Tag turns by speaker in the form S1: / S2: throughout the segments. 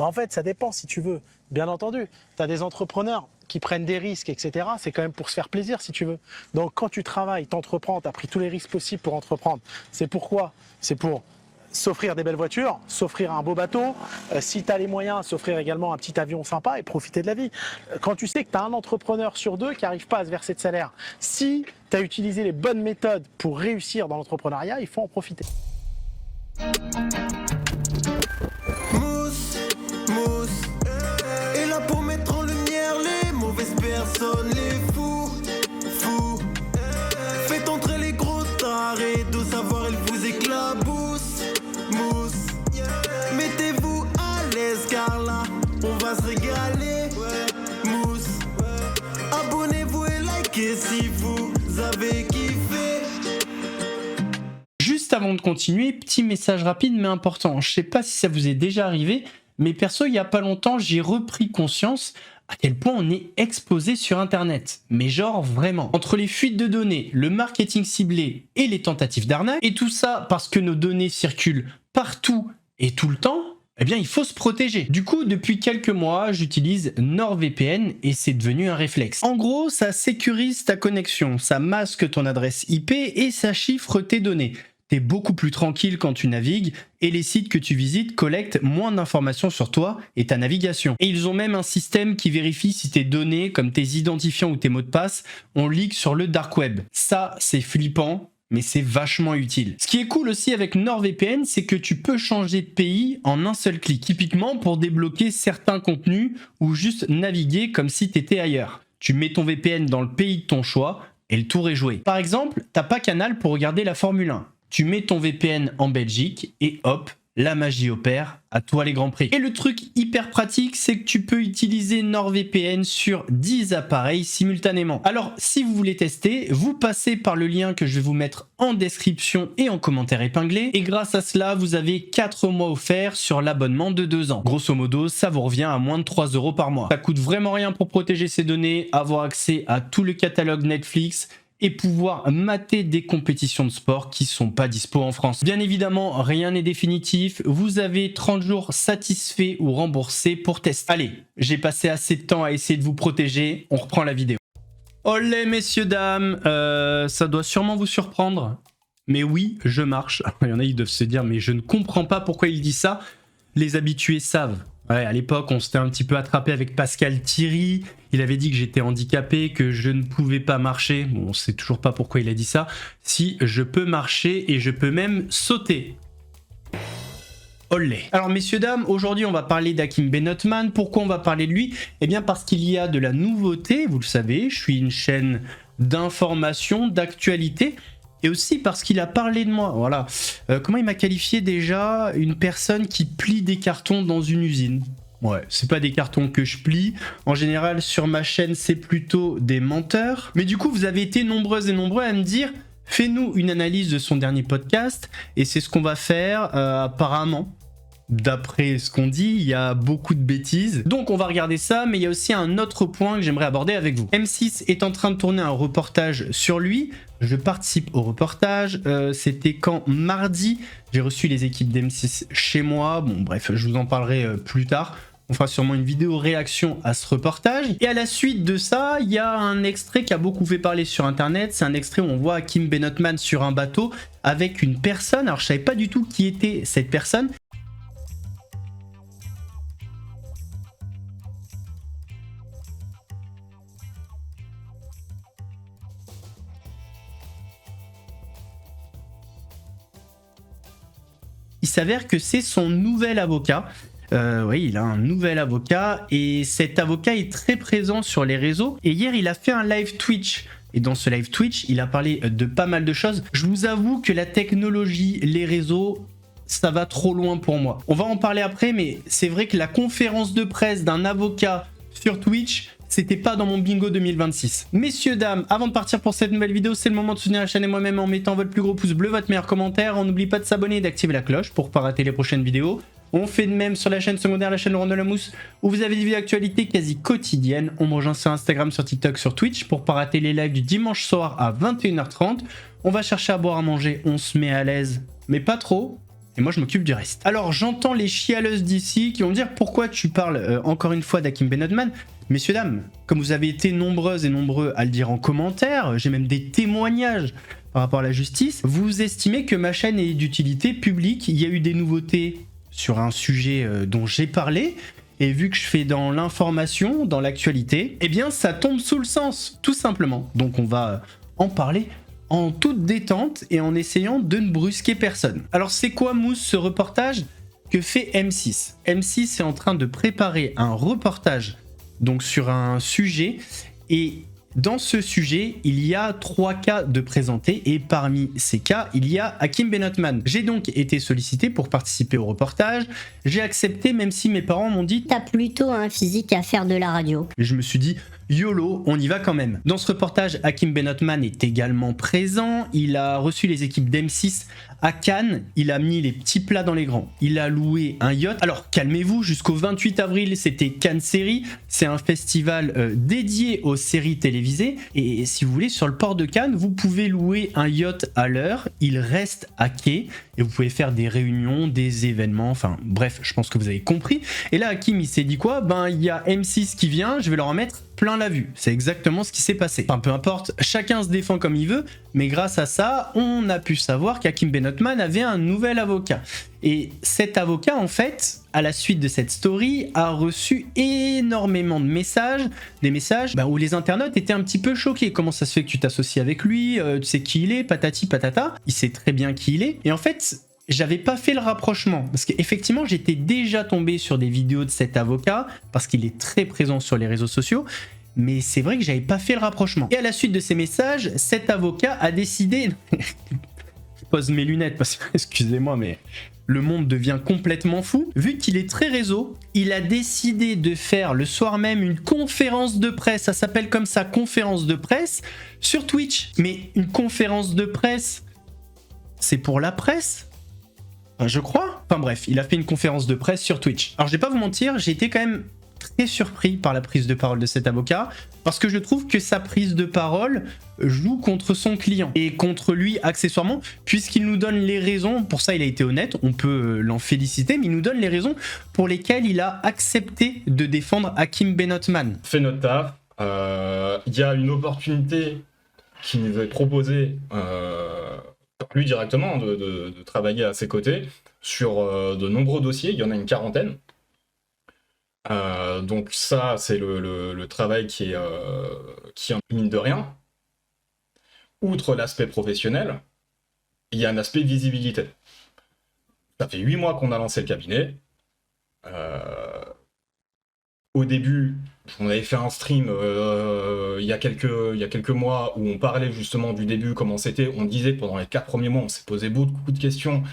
S1: Bah, en fait, ça dépend si tu veux. Bien entendu, tu as des entrepreneurs qui prennent des risques, etc. C'est quand même pour se faire plaisir, si tu veux. Donc, quand tu travailles, t'entreprends, tu as pris tous les risques possibles pour entreprendre. C'est pourquoi? C'est pour s'offrir des belles voitures, s'offrir un beau bateau, si tu as les moyens, s'offrir également un petit avion sympa et profiter de la vie. Quand tu sais que tu as un entrepreneur sur deux qui n'arrive pas à se verser de salaire, si tu as utilisé les bonnes méthodes pour réussir dans l'entrepreneuriat, il faut en profiter.
S2: Mousse, mousse, et là pour mettre en lumière les mauvaises personnes, les fous, fous. Faites entrer les gros tarés, de savoir ils vous éclaboussent, mousse. Mettez-vous à l'aise car là, on va se régaler, mousse. Abonnez-vous et likez si vous avez kiffé.
S3: Juste avant de continuer, petit message rapide mais important. Je sais pas si ça vous est déjà arrivé, mais perso, il y a pas longtemps, j'ai repris conscience à quel point on est exposé sur Internet. Mais genre vraiment. Entre les fuites de données, le marketing ciblé et les tentatives d'arnaque, et tout ça parce que nos données circulent partout et tout le temps, eh bien il faut se protéger. Du coup, depuis quelques mois, j'utilise NordVPN et c'est devenu un réflexe. En gros, ça sécurise ta connexion, ça masque ton adresse IP et ça chiffre tes données. T'es beaucoup plus tranquille quand tu navigues et les sites que tu visites collectent moins d'informations sur toi et ta navigation. Et ils ont même un système qui vérifie si tes données, comme tes identifiants ou tes mots de passe, ont leak sur le dark web. Ça, c'est flippant, mais c'est vachement utile. Ce qui est cool aussi avec NordVPN, c'est que tu peux changer de pays en un seul clic. Typiquement pour débloquer certains contenus ou juste naviguer comme si t'étais ailleurs. Tu mets ton VPN dans le pays de ton choix et le tour est joué. Par exemple, t'as pas Canal pour regarder la Formule 1. Tu mets ton VPN en Belgique et hop, la magie opère, à toi les grands prix. Et le truc hyper pratique, c'est que tu peux utiliser NordVPN sur 10 appareils simultanément. Alors, si vous voulez tester, vous passez par le lien que je vais vous mettre en description et en commentaire épinglé. Et grâce à cela, vous avez 4 mois offerts sur l'abonnement de 2 ans. Grosso modo, ça vous revient à moins de 3 € par mois. Ça coûte vraiment rien pour protéger ses données, avoir accès à tout le catalogue Netflix, et pouvoir mater des compétitions de sport qui sont pas dispo en France. Bien évidemment, rien n'est définitif. Vous avez 30 jours satisfaits ou remboursés pour tester. Allez, j'ai passé assez de temps à essayer de vous protéger. On reprend la vidéo. Olé, messieurs, dames. Ça doit sûrement vous surprendre. Mais oui, je marche. Il y en a, ils doivent se dire, mais je ne comprends pas pourquoi il dit ça. Les habitués savent. Ouais, à l'époque, on s'était un petit peu attrapé avec Pascal Thierry. Il avait dit que j'étais handicapé, que je ne pouvais pas marcher. Bon, on sait toujours pas pourquoi il a dit ça. Si, je peux marcher et je peux même sauter. Olé. Alors, messieurs, dames, aujourd'hui, on va parler d'Hakim Benotman. Pourquoi on va parler de lui? Eh bien, parce qu'il y a de la nouveauté, vous le savez. Je suis une chaîne d'information, d'actualité. Et aussi parce qu'il a parlé de moi, voilà. Comment il m'a qualifié déjà? Une personne qui plie des cartons dans une usine. Ouais, c'est pas des cartons que je plie. En général, sur ma chaîne, c'est plutôt des menteurs. Mais du coup, vous avez été nombreuses et nombreux à me dire, fais-nous une analyse de son dernier podcast. Et c'est ce qu'on va faire, apparemment. D'après ce qu'on dit, il y a beaucoup de bêtises. Donc on va regarder ça, mais il y a aussi un autre point que j'aimerais aborder avec vous. M6 est en train de tourner un reportage sur lui. Je participe au reportage. C'était quand mardi, j'ai reçu les équipes d'M6 chez moi. Bon bref, je vous en parlerai plus tard. On fera sûrement une vidéo réaction à ce reportage. Et à la suite de ça, il y a un extrait qui a beaucoup fait parler sur internet. C'est un extrait où on voit Hakim Benotman sur un bateau avec une personne. Alors je savais pas du tout qui était cette personne. Il s'avère que c'est son nouvel avocat. Oui, il a un nouvel avocat et cet avocat est très présent sur les réseaux. Et hier, il a fait un live Twitch. Et dans ce live Twitch, il a parlé de pas mal de choses. Je vous avoue que la technologie, les réseaux, ça va trop loin pour moi. On va en parler après, mais c'est vrai que la conférence de presse d'un avocat sur Twitch, c'était pas dans mon bingo 2026. Messieurs, dames, avant de partir pour cette nouvelle vidéo, c'est le moment de soutenir la chaîne et moi-même en mettant votre plus gros pouce bleu, votre meilleur commentaire. On n'oublie pas de s'abonner et d'activer la cloche pour pas rater les prochaines vidéos. On fait de même sur la chaîne secondaire, la chaîne Laurent Delamousse, où vous avez des vidéos d'actualité quasi quotidiennes. On me rejoint sur Instagram, sur TikTok, sur Twitch pour pas rater les lives du dimanche soir à 21h30. On va chercher à boire, à manger, on se met à l'aise, mais pas trop. et moi je m'occupe du reste. Alors j'entends les chialeuses d'ici qui vont me dire pourquoi tu parles encore une fois d'Hakim Benotman. Messieurs, dames, comme vous avez été nombreuses et nombreux à le dire en commentaire, j'ai même des témoignages par rapport à la justice, vous estimez que ma chaîne est d'utilité publique, il y a eu des nouveautés sur un sujet dont j'ai parlé, et vu que je fais dans l'information, dans l'actualité, eh bien ça tombe sous le sens, tout simplement. Donc on va en parler en toute détente et en essayant de ne brusquer personne. Alors c'est quoi, Mousse, ce reportage que fait M6 ? M6 est en train de préparer un reportage donc sur un sujet, et dans ce sujet, il y a 3 cas de présentés, et parmi ces cas, il y a Hakim Benotman. J'ai donc été sollicité pour participer au reportage, j'ai accepté même si mes parents m'ont dit «
S4: T'as plutôt un physique à faire de la radio. »
S3: Et je me suis dit YOLO, on y va quand même. Dans ce reportage, Hakim Benotman est également présent, il a reçu les équipes d'M6 à Cannes, il a mis les petits plats dans les grands, il a loué un yacht. Alors calmez-vous, jusqu'au 28 avril, c'était Cannes Série, c'est un festival dédié aux séries télévisées, et si vous voulez, sur le port de Cannes, vous pouvez louer un yacht à l'heure, il reste à quai, et vous pouvez faire des réunions, des événements, enfin bref, je pense que vous avez compris. Et là, Hakim, il s'est dit quoi ? Ben, il y a M6 qui vient, je vais leur en mettre plein la vue. C'est exactement ce qui s'est passé. Enfin, peu importe, chacun se défend comme il veut, mais grâce à ça, on a pu savoir qu'Hakim Benotman avait un nouvel avocat. Et cet avocat, en fait, à la suite de cette story, a reçu énormément de messages, des messages où les internautes étaient un petit peu choqués. Comment ça se fait que tu t'associes avec lui ? Tu sais qui il est, patati patata. Il sait très bien qui il est. Et en fait, j'avais pas fait le rapprochement, parce qu'effectivement j'étais déjà tombé sur des vidéos de cet avocat, parce qu'il est très présent sur les réseaux sociaux, mais c'est vrai que j'avais pas fait le rapprochement. Et à la suite de ces messages, cet avocat a décidé... Je pose mes lunettes, parce que, excusez-moi, mais le monde devient complètement fou. Vu qu'il est très réseau, il a décidé de faire le soir même une conférence de presse, ça s'appelle comme ça, conférence de presse, sur Twitch. Mais une conférence de presse, c'est pour la presse ? Je crois. Enfin bref, il a fait une conférence de presse sur Twitch. Alors je vais pas vous mentir, j'ai été quand même très surpris par la prise de parole de cet avocat, parce que je trouve que sa prise de parole joue contre son client, et contre lui accessoirement, puisqu'il nous donne les raisons, pour ça il a été honnête, on peut l'en féliciter, mais il nous donne les raisons pour lesquelles il a accepté de défendre Hakim Benotman.
S5: On fait notre taf, il y a une opportunité qui nous est proposée par lui directement de travailler à ses côtés sur de nombreux dossiers, il y en a une quarantaine. Donc ça, c'est le travail qui est mine de rien. Outre l'aspect professionnel, il y a un aspect visibilité. Ça fait 8 mois qu'on a lancé le cabinet. Au début, on avait fait un stream il y a quelques mois où on parlait justement du début, comment c'était. On disait que pendant les 4 premiers mois, on s'est posé beaucoup de questions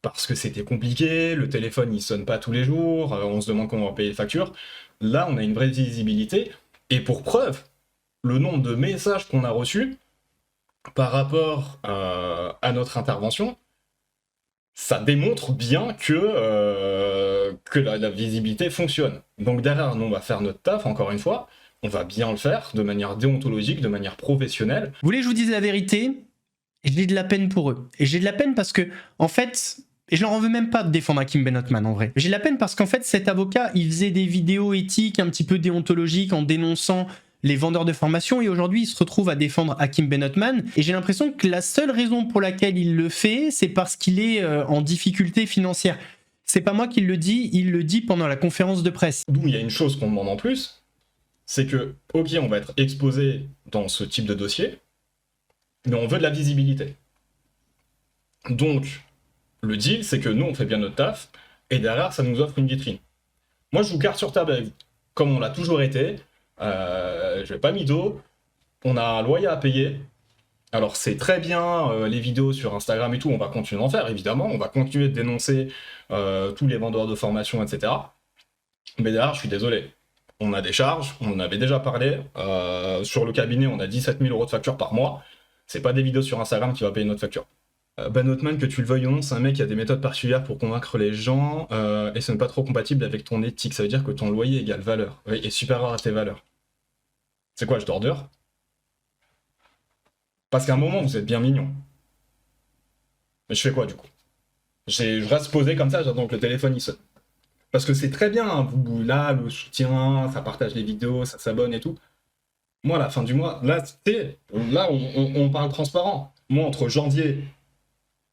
S5: parce que c'était compliqué, le téléphone il sonne pas tous les jours, on se demande comment on va payer les factures. Là, on a une vraie visibilité, et pour preuve, le nombre de messages qu'on a reçus par rapport à notre intervention, ça démontre bien que la visibilité fonctionne. Donc derrière, nous, on va faire notre taf, encore une fois, on va bien le faire, de manière déontologique, de manière professionnelle.
S3: Vous voulez que je vous dise la vérité ? J'ai de la peine pour eux. Et j'ai de la peine parce que, en fait... Et je leur en veux même pas de défendre Hakim Benotman en vrai. J'ai de la peine parce qu'en fait cet avocat il faisait des vidéos éthiques un petit peu déontologiques en dénonçant les vendeurs de formation, et aujourd'hui il se retrouve à défendre Hakim Benotman, et j'ai l'impression que la seule raison pour laquelle il le fait, c'est parce qu'il est en difficulté financière. C'est pas moi qui le dis, il le dit pendant la conférence de presse.
S5: D'où il y a une chose qu'on demande en plus, c'est que, ok, on va être exposé dans ce type de dossier, mais on veut de la visibilité. Donc, le deal, c'est que nous, on fait bien notre taf, et derrière, ça nous offre une vitrine. Moi, je vous carte sur table avec vous, comme on l'a toujours été. Je vais pas mytho. On a un loyer à payer. Alors, c'est très bien, les vidéos sur Instagram et tout, on va continuer d'en faire, évidemment. On va continuer de dénoncer tous les vendeurs de formation, etc. Mais derrière, je suis désolé. On a des charges, on en avait déjà parlé. Sur le cabinet, on a 17 000 € de facture par mois. C'est pas des vidéos sur Instagram qui va payer notre facture. Benotman, que tu le veuilles ou non, c'est un mec qui a des méthodes particulières pour convaincre les gens, et ce n'est pas trop compatible avec ton éthique. Ça veut dire que ton loyer égale valeur, est supérieur à tes valeurs. C'est quoi, je dors dehors? Parce qu'à un moment, vous êtes bien mignon. Mais je fais quoi, du coup? Je reste posé comme ça, j'attends que le téléphone il sonne. Parce que c'est très bien, hein, là, le soutien, ça partage les vidéos, ça s'abonne et tout. Moi, à la fin du mois, là, on parle transparent. Moi, entre janvier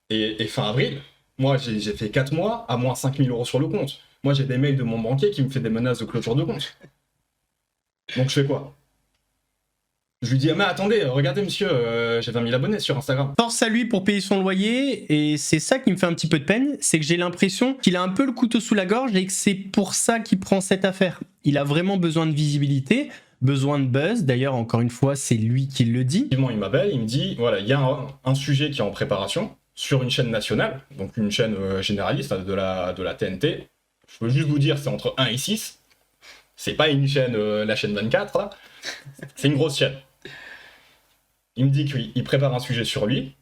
S5: et fin avril, moi, j'ai fait 4 mois à moins 5 000 € sur le compte. Moi, j'ai des mails de mon banquier qui me fait des menaces de clôture de compte. Donc, je fais quoi? Je lui dis, ah, mais attendez, regardez, monsieur, j'ai 20 000 abonnés sur Instagram.
S3: Force à lui pour payer son loyer, et c'est ça qui me fait un petit peu de peine, c'est que j'ai l'impression qu'il a un peu le couteau sous la gorge et que c'est pour ça qu'il prend cette affaire. Il a vraiment besoin de visibilité, besoin de buzz, d'ailleurs encore une fois c'est lui qui le dit.
S5: Il m'appelle, il me dit, voilà, il y a un sujet qui est en préparation sur une chaîne nationale, donc une chaîne généraliste de la TNT. Je peux juste vous dire, c'est entre 1 et 6. C'est pas une chaîne, la chaîne 24, là. C'est une grosse chaîne. Il me dit qu'il prépare un sujet sur lui,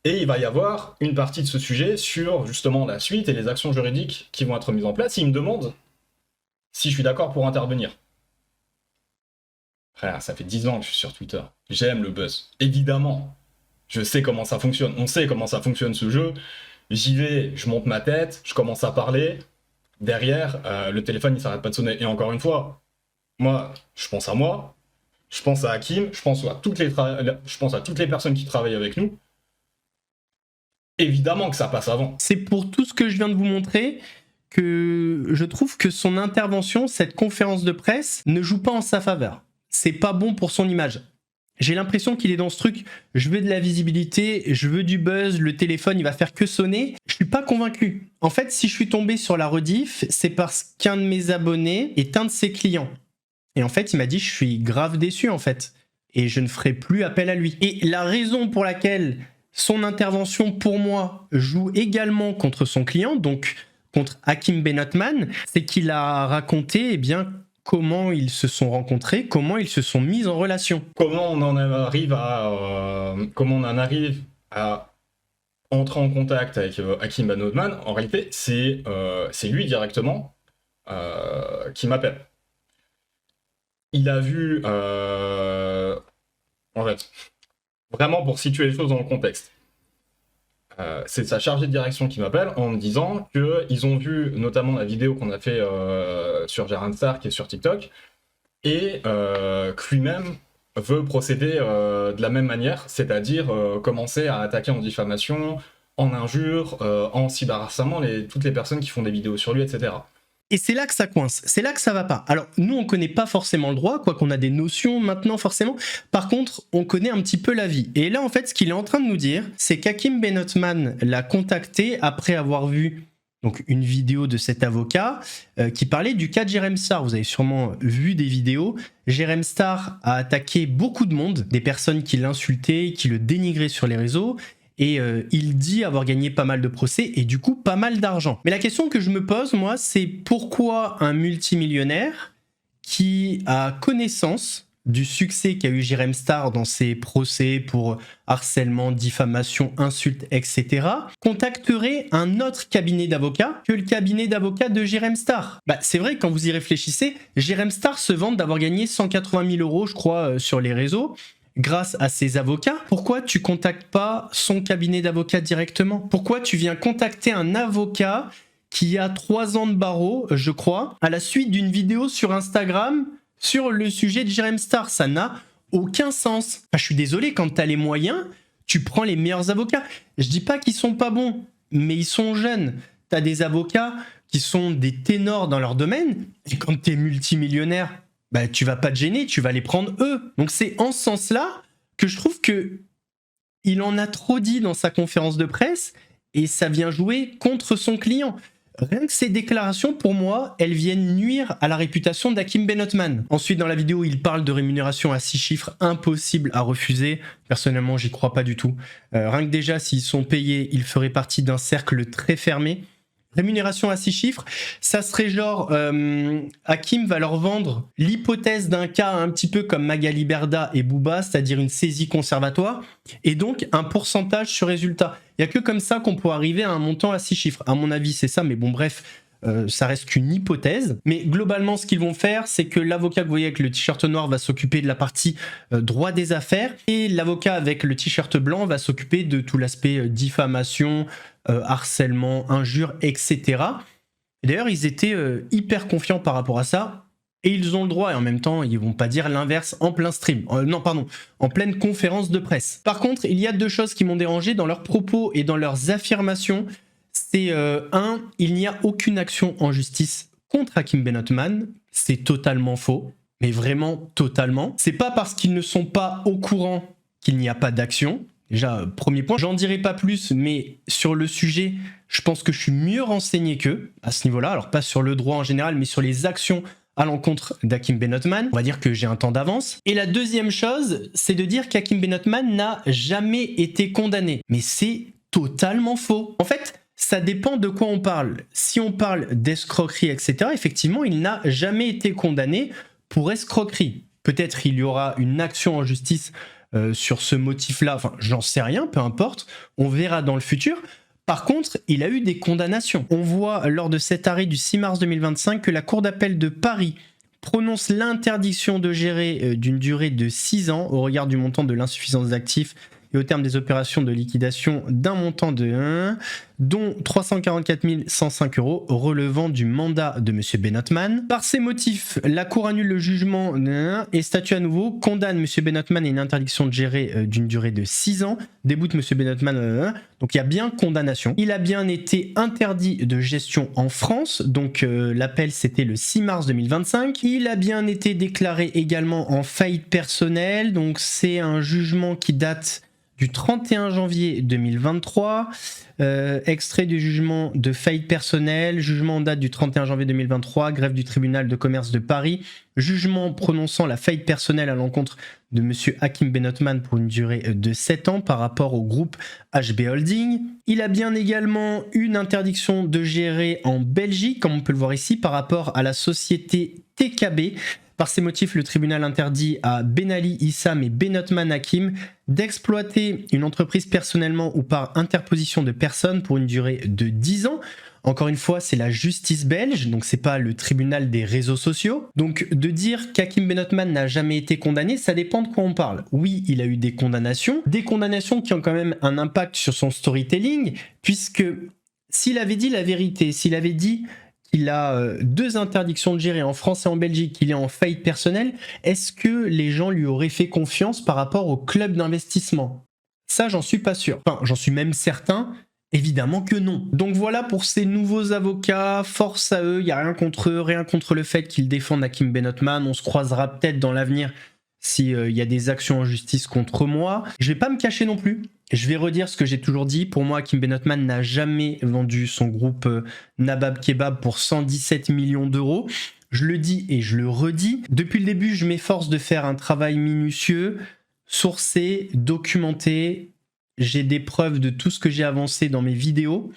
S5: et il va y avoir une partie de ce sujet sur justement la suite et les actions juridiques qui vont être mises en place. Il me demande si je suis d'accord pour intervenir. Frère, ça fait 10 ans que je suis sur Twitter. J'aime le buzz. Évidemment, je sais comment ça fonctionne. On sait comment ça fonctionne ce jeu. J'y vais, je monte ma tête, je commence à parler. Derrière, le téléphone il s'arrête pas de sonner. Et encore une fois, moi, je pense à moi. Je pense à Hakim, je pense à toutes les personnes qui travaillent avec nous. Évidemment que ça passe avant.
S3: C'est pour tout ce que je viens de vous montrer que je trouve que son intervention, cette conférence de presse, ne joue pas en sa faveur. C'est pas bon pour son image. J'ai l'impression qu'il est dans ce truc, je veux de la visibilité, je veux du buzz, le téléphone il va faire que sonner. Je suis pas convaincu. En fait, si je suis tombé sur la rediff, c'est parce qu'un de mes abonnés est un de ses clients. Et en fait, il m'a dit, je suis grave déçu en fait. Et je ne ferai plus appel à lui. Et la raison pour laquelle son intervention, pour moi, joue également contre son client, donc contre Hakim Benotman, c'est qu'il a raconté, eh bien, comment ils se sont rencontrés, comment ils se sont mis en relation.
S5: Comment on en arrive à entrer en contact avec Hakim Benotman? En réalité, c'est lui directement qui m'appelle. Il a vu, en fait, vraiment pour situer les choses dans le contexte, c'est sa chargée de direction qui m'appelle en me disant qu'ils ont vu notamment la vidéo qu'on a fait sur Jérém Stark et sur TikTok, et que lui-même veut procéder de la même manière, c'est-à-dire commencer à attaquer en diffamation, en injure, en cyberharcèlement toutes les personnes qui font des vidéos sur lui, etc.
S3: Et c'est là que ça coince, c'est là que ça va pas. Alors nous on connaît pas forcément le droit, quoi qu'on a des notions maintenant forcément. Par contre, on connaît un petit peu la vie. Et là en fait, ce qu'il est en train de nous dire, c'est qu'Hakim Benotman l'a contacté après avoir vu donc une vidéo de cet avocat qui parlait du cas de Jérém Star. Vous avez sûrement vu des vidéos. Jérém Star a attaqué beaucoup de monde, des personnes qui l'insultaient, qui le dénigraient sur les réseaux. Et il dit avoir gagné pas mal de procès et du coup pas mal d'argent. Mais la question que je me pose, moi, c'est pourquoi un multimillionnaire qui a connaissance du succès qu'a eu Jérém Star dans ses procès pour harcèlement, diffamation, insultes, etc., contacterait un autre cabinet d'avocats que le cabinet d'avocats de Jérém Star. Bah, c'est vrai, quand vous y réfléchissez, Jérém Star se vante d'avoir gagné 180 000 €, je crois, sur les réseaux, grâce à ses avocats. Pourquoi tu contactes pas son cabinet d'avocats directement? Pourquoi tu viens contacter un avocat qui a 3 ans de barreau, je crois, à la suite d'une vidéo sur Instagram sur le sujet de Jérém Star? Ça n'a aucun sens. Enfin, je suis désolé, quand t'as les moyens, tu prends les meilleurs avocats. Je dis pas qu'ils sont pas bons, mais ils sont jeunes. T'as des avocats qui sont des ténors dans leur domaine, et quand t'es multimillionnaire, bah, tu vas pas te gêner, tu vas les prendre eux. Donc c'est en ce sens-là que je trouve que il en a trop dit dans sa conférence de presse et ça vient jouer contre son client. Rien que ces déclarations, pour moi, elles viennent nuire à la réputation d'Hakim Benotman. Ensuite, dans la vidéo, il parle de rémunération à 6 chiffres impossible à refuser. Personnellement, j'y crois pas du tout. Rien que déjà, s'ils sont payés, ils feraient partie d'un cercle très fermé. Rémunération à 6 chiffres, ça serait genre Hakim va leur vendre l'hypothèse d'un cas un petit peu comme Magali Berda et Booba, c'est-à-dire une saisie conservatoire, et donc un pourcentage sur résultat. Il n'y a que comme ça qu'on peut arriver à un montant à 6 chiffres. À mon avis, c'est ça, mais bon, bref, ça reste qu'une hypothèse. Mais globalement, ce qu'ils vont faire, c'est que l'avocat que vous voyez avec le t-shirt noir va s'occuper de la partie droit des affaires, et l'avocat avec le t-shirt blanc va s'occuper de tout l'aspect diffamation, harcèlement, injures, etc. Et d'ailleurs, ils étaient hyper confiants par rapport à ça. Et ils ont le droit, et en même temps, ils vont pas dire l'inverse en plein stream. En pleine conférence de presse. Par contre, il y a 2 choses qui m'ont dérangé dans leurs propos et dans leurs affirmations. C'est il n'y a aucune action en justice contre Hakim Benotman. C'est totalement faux, mais vraiment totalement. C'est pas parce qu'ils ne sont pas au courant qu'il n'y a pas d'action. Déjà, premier point. J'en dirai pas plus, mais sur le sujet, je pense que je suis mieux renseigné qu'eux à ce niveau-là. Alors pas sur le droit en général, mais sur les actions à l'encontre d'Hakim Benotman. On va dire que j'ai un temps d'avance. Et la deuxième chose, c'est de dire qu'Hakim Benotman n'a jamais été condamné. Mais c'est totalement faux. En fait, ça dépend de quoi on parle. Si on parle d'escroquerie, etc., effectivement, il n'a jamais été condamné pour escroquerie. Peut-être il y aura une action en justice sur ce motif-là. Enfin, j'en sais rien, peu importe. On verra dans le futur. Par contre, il a eu des condamnations. On voit lors de cet arrêt du 6 mars 2025 que la Cour d'appel de Paris prononce l'interdiction de gérer d'une durée de 6 ans au regard du montant de l'insuffisance d'actifs et au terme des opérations de liquidation d'un montant de 1, dont 344 105 € relevant du mandat de M. Benotman. Par ces motifs, la Cour annule le jugement et statue à nouveau, condamne M. Benotman à une interdiction de gérer d'une durée de 6 ans, déboute M. Benotman, donc il y a bien condamnation. Il a bien été interdit de gestion en France, donc l'appel c'était le 6 mars 2025. Il a bien été déclaré également en faillite personnelle, donc c'est un jugement qui date du 31 janvier 2023, extrait du jugement de faillite personnelle, jugement en date du 31 janvier 2023, greffe du tribunal de commerce de Paris, jugement prononçant la faillite personnelle à l'encontre de M. Hakim Benotman pour une durée de 7 ans par rapport au groupe HB Holding. Il a bien également une interdiction de gérer en Belgique, comme on peut le voir ici, par rapport à la société TKB. Par ces motifs, le tribunal interdit à Ben Ali Issam et Benotman Hakim d'exploiter une entreprise personnellement ou par interposition de personnes pour une durée de 10 ans. Encore une fois, c'est la justice belge, donc c'est pas le tribunal des réseaux sociaux. Donc de dire qu'Hakim Benotman n'a jamais été condamné, ça dépend de quoi on parle. Oui, il a eu des condamnations qui ont quand même un impact sur son storytelling, puisque s'il avait dit la vérité, s'il avait dit il a 2 interdictions de gérer en France et en Belgique, qu'il est en faillite personnelle, est-ce que les gens lui auraient fait confiance par rapport au club d'investissement? Ça, j'en suis pas sûr. Enfin, j'en suis même certain, évidemment que non. Donc voilà pour ces nouveaux avocats, force à eux, il n'y a rien contre eux, rien contre le fait qu'ils défendent Hakim Benotman, on se croisera peut-être dans l'avenir s'il y a des actions en justice contre moi. Je vais pas me cacher non plus. Je vais redire ce que j'ai toujours dit. Pour moi, Hakim Benotman n'a jamais vendu son groupe Nabab Kebab pour 117 millions d'euros. Je le dis et je le redis. Depuis le début, je m'efforce de faire un travail minutieux, sourcé, documenté. J'ai des preuves de tout ce que j'ai avancé dans mes vidéos.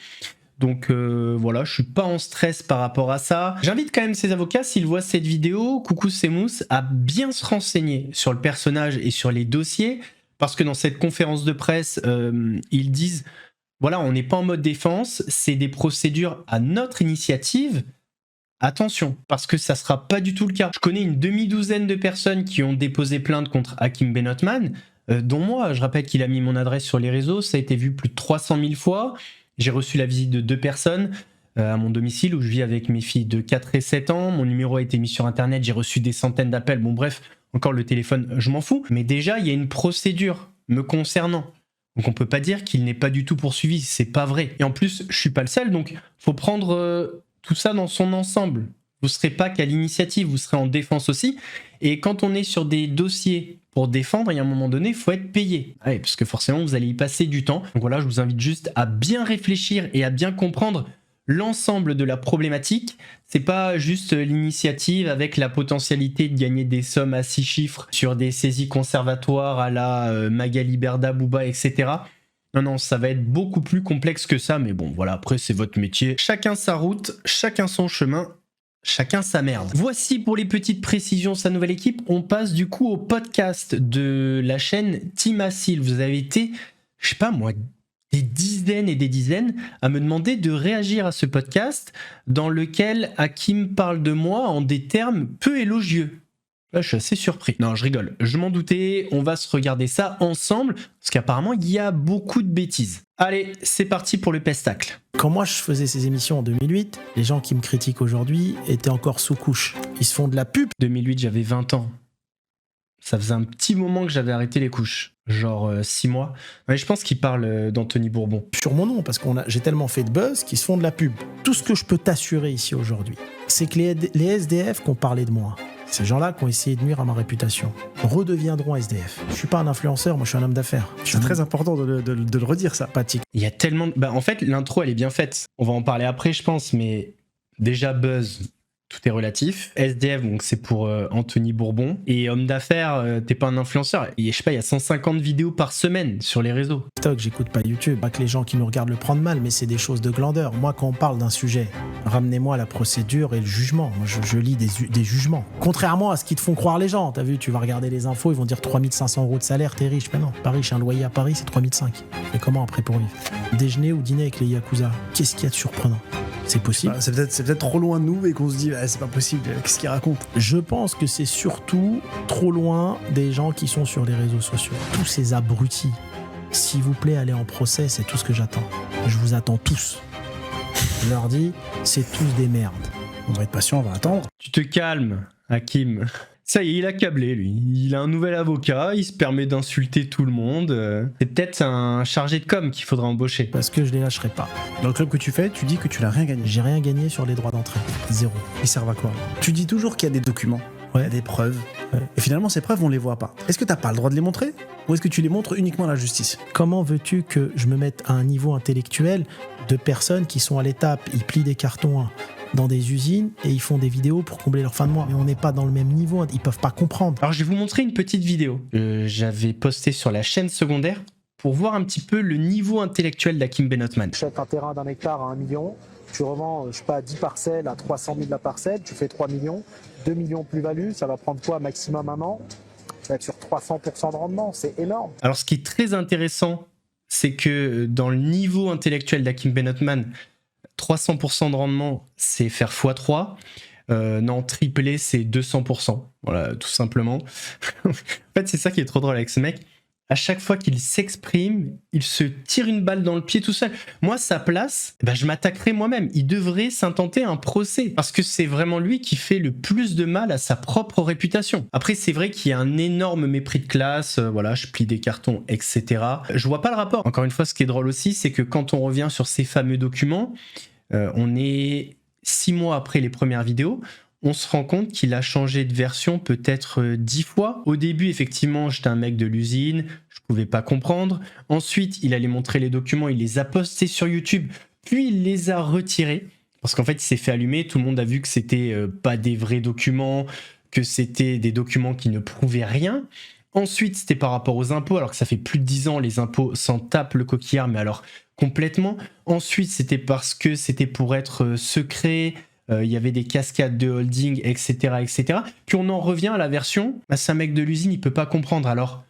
S3: Donc voilà, je suis pas en stress par rapport à ça. J'invite quand même ces avocats, s'ils voient cette vidéo, coucou c'est Mousse, à bien se renseigner sur le personnage et sur les dossiers. Parce que dans cette conférence de presse, ils disent, voilà, on n'est pas en mode défense, c'est des procédures à notre initiative. Attention, parce que ça sera pas du tout le cas. Je connais une demi-douzaine de personnes qui ont déposé plainte contre Hakim Benotman, dont moi. Je rappelle qu'il a mis mon adresse sur les réseaux, ça a été vu plus de 300 000 fois. J'ai reçu la visite de 2 personnes à mon domicile où je vis avec mes filles de 4 et 7 ans. Mon numéro a été mis sur Internet, j'ai reçu des centaines d'appels. Bon bref, encore le téléphone, je m'en fous. Mais déjà, il y a une procédure me concernant. Donc on peut pas dire qu'il n'est pas du tout poursuivi, c'est pas vrai. Et en plus, je suis pas le seul, donc faut prendre tout ça dans son ensemble. Vous serez pas qu'à l'initiative, vous serez en défense aussi. Et quand on est sur des dossiers pour défendre, il y a un moment donné, il faut être payé. Ouais, parce que forcément, vous allez y passer du temps. Donc voilà, je vous invite juste à bien réfléchir et à bien comprendre l'ensemble de la problématique. C'est pas juste l'initiative avec la potentialité de gagner des sommes à 6 chiffres sur des saisies conservatoires à la Magali Berda, Booba, etc. Non, ça va être beaucoup plus complexe que ça, mais bon, voilà, après, c'est votre métier. Chacun sa route, chacun son chemin. Chacun sa merde. Voici pour les petites précisions sa nouvelle équipe. On passe du coup au podcast de la chaîne Team Asil. Vous avez été, je sais pas moi, des dizaines et des dizaines à me demander de réagir à ce podcast dans lequel Hakim parle de moi en des termes peu élogieux. Là, je suis assez surpris. Non, je rigole. Je m'en doutais. On va se regarder ça ensemble parce qu'apparemment, il y a beaucoup de bêtises. Allez, c'est parti pour le pestacle.
S6: Quand moi je faisais ces émissions en 2008, les gens qui me critiquent aujourd'hui étaient encore sous couche. Ils se font de la pub.
S3: 2008, j'avais 20 ans. Ça faisait un petit moment que j'avais arrêté les couches. Genre 6 mois. Mais je pense qu'il parle d'Anthony Bourbon.
S6: Sur mon nom, parce que j'ai tellement fait de buzz qu'ils se font de la pub. Tout ce que je peux t'assurer ici aujourd'hui, c'est que les SDF qui ont parlé de moi, ces gens-là qui ont essayé de nuire à ma réputation, redeviendront SDF. Je suis pas un influenceur, moi je suis un homme d'affaires.
S7: C'est très important de le redire, ça.
S6: Sympathique.
S3: Il y a tellement... en fait, l'intro, elle est bien faite. On va en parler après, je pense, mais déjà, buzz... Tout est relatif. SDF, donc c'est pour Anthony Bourbon. Et homme d'affaires, t'es pas un influenceur. Et je sais pas, il y a 150 vidéos par semaine sur les réseaux.
S6: TikTok, j'écoute pas YouTube. Pas que les gens qui nous regardent le prennent mal, mais c'est des choses de glandeur. Moi, quand on parle d'un sujet, ramenez-moi la procédure et le jugement. Moi, je lis des jugements. Contrairement à ce qu'ils te font croire les gens. T'as vu, tu vas regarder les infos, ils vont dire 3500 € de salaire, t'es riche. Mais non, pas riche, un loyer à Paris, c'est 3005. Mais comment après pour vivre? Déjeuner ou dîner avec les Yakuza? Qu'est-ce qu'il y a de surprenant? C'est possible.
S7: C'est peut-être trop loin de nous et qu'on se dit c'est pas possible, qu'est-ce qu'il raconte?
S6: Je pense que c'est surtout trop loin des gens qui sont sur les réseaux sociaux. Tous ces abrutis. S'il vous plaît, allez en procès, c'est tout ce que j'attends. Je vous attends tous. Je leur dis, c'est tous des merdes.
S7: On va être patient, on va attendre.
S3: Tu te calmes, Hakim. Ça y est, il a câblé, lui. Il a un nouvel avocat, il se permet d'insulter tout le monde. C'est peut-être un chargé de com qu'il faudra embaucher.
S6: Parce que je les lâcherai pas.
S7: Dans le club que tu fais, tu dis que tu n'as rien gagné.
S6: J'ai rien gagné sur les droits d'entrée. Zéro.
S7: Ils servent à quoi? Tu dis toujours qu'il y a des documents, il y a des preuves.
S6: Ouais.
S7: Et finalement, ces preuves, on les voit pas. Est-ce que t'as pas le droit de les montrer? Ou est-ce que tu les montres uniquement à la justice?
S6: Comment veux-tu que je me mette à un niveau intellectuel de personnes qui sont à l'étape, ils plient des cartons dans des usines et ils font des vidéos pour combler leur fin de mois. Mais on n'est pas dans le même niveau, ils peuvent pas comprendre.
S3: Alors je vais vous montrer une petite vidéo que j'avais postée sur la chaîne secondaire pour voir un petit peu le niveau intellectuel d'Hakim Benotman.
S1: Tu achètes un terrain d'1 hectare à 1 million, tu revends, je sais pas, 10 parcelles à 300 000 la parcelle, tu fais 3 millions, 2 millions de plus-value, ça va prendre quoi maximum un an? Ça va être sur 300% de rendement, c'est énorme.
S3: Alors ce qui est très intéressant, c'est que dans le niveau intellectuel d'Hakim Benotman, 300% de rendement, c'est faire x3. Non, triplé, c'est 200%. Voilà, tout simplement. En fait, c'est ça qui est trop drôle avec ce mec. À chaque fois qu'il s'exprime, il se tire une balle dans le pied tout seul. Moi, à sa place, je m'attaquerai moi-même. Il devrait s'intenter un procès. Parce que c'est vraiment lui qui fait le plus de mal à sa propre réputation. Après, c'est vrai qu'il y a un énorme mépris de classe. Voilà, je plie des cartons, etc. Je vois pas le rapport. Encore une fois, ce qui est drôle aussi, c'est que quand on revient sur ces fameux documents, on est 6 mois après les premières vidéos, on se rend compte qu'il a changé de version peut-être 10 fois. Au début, effectivement, j'étais un mec de l'usine, je pouvais pas comprendre. Ensuite, il allait montrer les documents, il les a postés sur YouTube, puis il les a retirés. Parce qu'en fait, il s'est fait allumer, tout le monde a vu que c'était pas des vrais documents, que c'était des documents qui ne prouvaient rien. Ensuite, c'était par rapport aux impôts, alors que ça fait plus de 10 ans, les impôts s'en tapent le coquillard, mais alors complètement. Ensuite, c'était parce que c'était pour être secret, il y avait des cascades de holding, etc., etc. Puis on en revient à la version, c'est un mec de l'usine, il peut pas comprendre. Alors,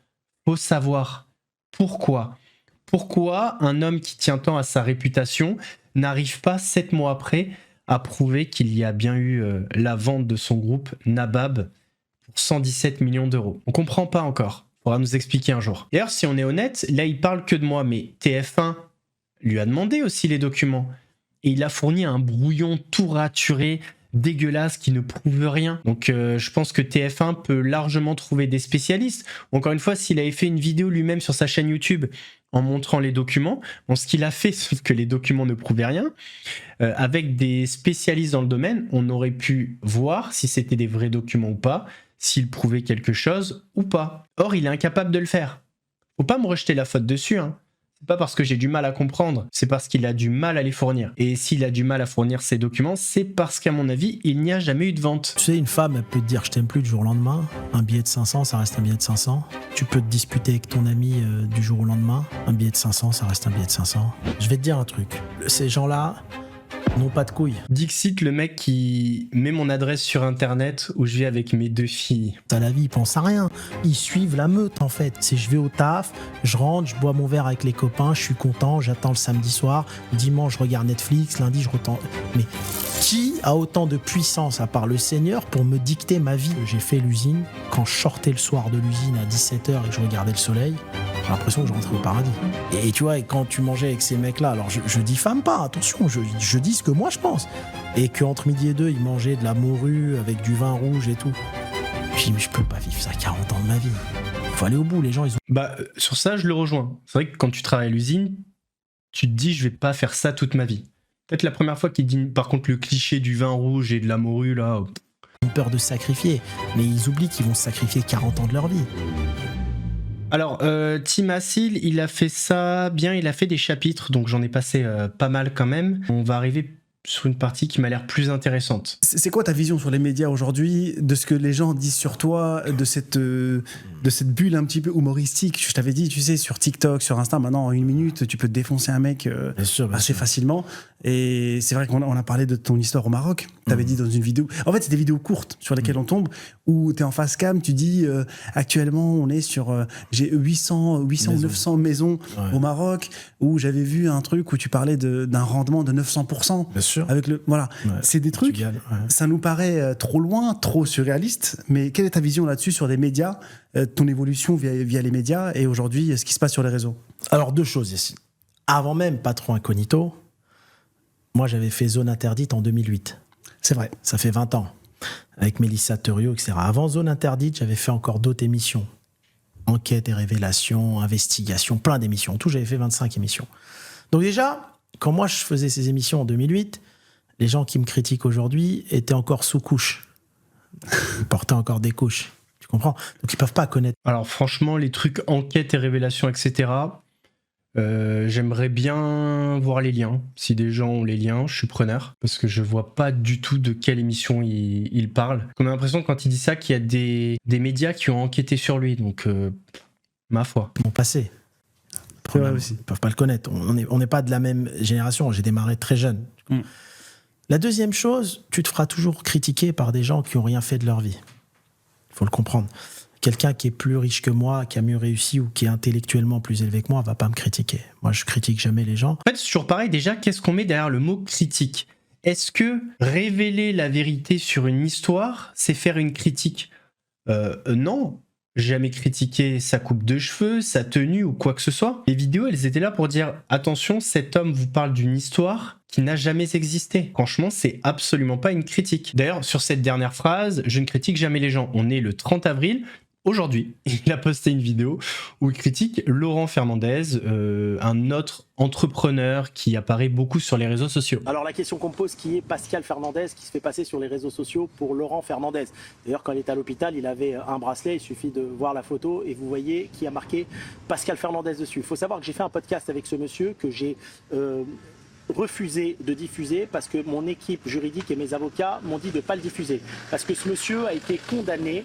S3: faut savoir pourquoi. Pourquoi un homme qui tient tant à sa réputation n'arrive pas 7 mois après à prouver qu'il y a bien eu la vente de son groupe Nabab pour 117 millions d'euros. On comprend pas encore. Faudra nous expliquer un jour. D'ailleurs, si on est honnête, là, il parle que de moi, mais TF1 lui a demandé aussi les documents. Et il a fourni un brouillon tout raturé, dégueulasse, qui ne prouve rien. Donc je pense que TF1 peut largement trouver des spécialistes. Encore une fois, s'il avait fait une vidéo lui-même sur sa chaîne YouTube en montrant les documents, bon, ce qu'il a fait, sauf que les documents ne prouvaient rien, avec des spécialistes dans le domaine, on aurait pu voir si c'était des vrais documents ou pas, s'il prouvait quelque chose ou pas. Or, il est incapable de le faire. Faut pas me rejeter la faute dessus, hein. C'est pas parce que j'ai du mal à comprendre, c'est parce qu'il a du mal à les fournir. Et s'il a du mal à fournir ces documents, c'est parce qu'à mon avis, il n'y a jamais eu de vente.
S6: Tu sais, une femme, elle peut te dire je t'aime plus du jour au lendemain. Un billet de 500, ça reste un billet de 500. Tu peux te disputer avec ton ami du jour au lendemain. Un billet de 500, ça reste un billet de 500. Je vais te dire un truc. Ces gens-là n'ont pas de couilles.
S3: Dixit, le mec qui met mon adresse sur internet où je vis avec mes 2 filles.
S6: À la vie, ils pensent à rien. Ils suivent la meute, en fait. C'est je vais au taf, je rentre, je bois mon verre avec les copains, je suis content, j'attends le samedi soir, dimanche, je regarde Netflix, lundi, je retends. Mais qui a autant de puissance, à part le Seigneur, pour me dicter ma vie? J'ai fait l'usine. Quand je sortais le soir de l'usine à 17h et que je regardais le soleil, j'ai l'impression que je rentrais au paradis. Et tu vois, quand tu mangeais avec ces mecs-là, alors je diffame pas, attention, je dis ce que moi je pense. Et qu'entre midi et 2, ils mangeaient de la morue avec du vin rouge et tout. Je dis, mais je peux pas vivre ça 40 ans de ma vie. Il faut aller au bout, les gens, ils ont...
S3: Sur ça, je le rejoins. C'est vrai que quand tu travailles à l'usine, tu te dis, je vais pas faire ça toute ma vie. Peut-être la première fois qu'il dit, par contre, le cliché du vin rouge et de la morue, là...
S6: Ils ont peur de sacrifier, mais ils oublient qu'ils vont sacrifier 40 ans de leur vie.
S3: Alors, Tim Assil, il a fait ça bien, il a fait des chapitres, donc j'en ai passé pas mal quand même. On va arriver sur une partie qui m'a l'air plus intéressante.
S7: C'est quoi ta vision sur les médias aujourd'hui, de ce que les gens disent sur toi, de cette bulle un petit peu humoristique? Je t'avais dit, tu sais, sur TikTok, sur Insta, maintenant en 1 minute, tu peux te défoncer un mec assez facilement. Et c'est vrai qu'on a parlé de ton histoire au Maroc. T'avais dit dans une vidéo... En fait, c'est des vidéos courtes sur lesquelles on tombe, où t'es en face cam, tu dis, actuellement, on est sur... j'ai 800 ou 900 maisons au Maroc, où j'avais vu un truc où tu parlais d'un rendement de 900%.
S6: Bien sûr.
S7: Avec voilà. C'est des trucs, ça nous paraît trop loin, trop surréaliste, mais quelle est ta vision là-dessus sur les médias, ton évolution via les médias et aujourd'hui, ce qui se passe sur les réseaux?
S6: Alors, 2 choses ici. Avant même Patron Incognito, moi j'avais fait Zone Interdite en 2008.
S7: C'est vrai.
S6: Ça fait 20 ans. Avec Mélissa Theriot, etc. Avant Zone Interdite, j'avais fait encore d'autres émissions. Enquête et révélation, investigation, plein d'émissions. En tout, j'avais fait 25 émissions. Donc déjà, quand moi je faisais ces émissions en 2008, les gens qui me critiquent aujourd'hui étaient encore sous couche. Ils portaient encore des couches. Tu comprends? Donc ils peuvent pas connaître.
S3: Alors franchement, les trucs enquête et révélation, etc., j'aimerais bien voir les liens. Si des gens ont les liens, je suis preneur. Parce que je vois pas du tout de quelle émission il parle. On a l'impression, quand il dit ça, qu'il y a des médias qui ont enquêté sur lui. Donc, ma foi.
S6: Mon passé. Aussi. Ils peuvent pas le connaître. On n'est pas de la même génération. J'ai démarré très jeune. La deuxième chose, tu te feras toujours critiquer par des gens qui ont rien fait de leur vie. Il faut le comprendre. Quelqu'un qui est plus riche que moi, qui a mieux réussi ou qui est intellectuellement plus élevé que moi, va pas me critiquer. Moi, je critique jamais les gens.
S3: En fait, c'est toujours pareil. Déjà, qu'est-ce qu'on met derrière le mot critique? Est-ce que révéler la vérité sur une histoire, c'est faire une critique? Non. Jamais critiqué sa coupe de cheveux, sa tenue ou quoi que ce soit. Les vidéos, elles étaient là pour dire « Attention, cet homme vous parle d'une histoire qui n'a jamais existé. » Franchement, c'est absolument pas une critique. D'ailleurs, sur cette dernière phrase, je ne critique jamais les gens. On est le 30 avril. Aujourd'hui, il a posté une vidéo où il critique Laurent Fernandez, un autre entrepreneur qui apparaît beaucoup sur les réseaux sociaux.
S1: Alors la question qu'on me pose, qui est Pascal Fernandez, qui se fait passer sur les réseaux sociaux pour Laurent Fernandez. D'ailleurs, quand il est à l'hôpital, il avait un bracelet, il suffit de voir la photo et vous voyez qui a marqué Pascal Fernandez dessus. Il faut savoir que j'ai fait un podcast avec ce monsieur que j'ai refusé de diffuser parce que mon équipe juridique et mes avocats m'ont dit de ne pas le diffuser. Parce que ce monsieur a été condamné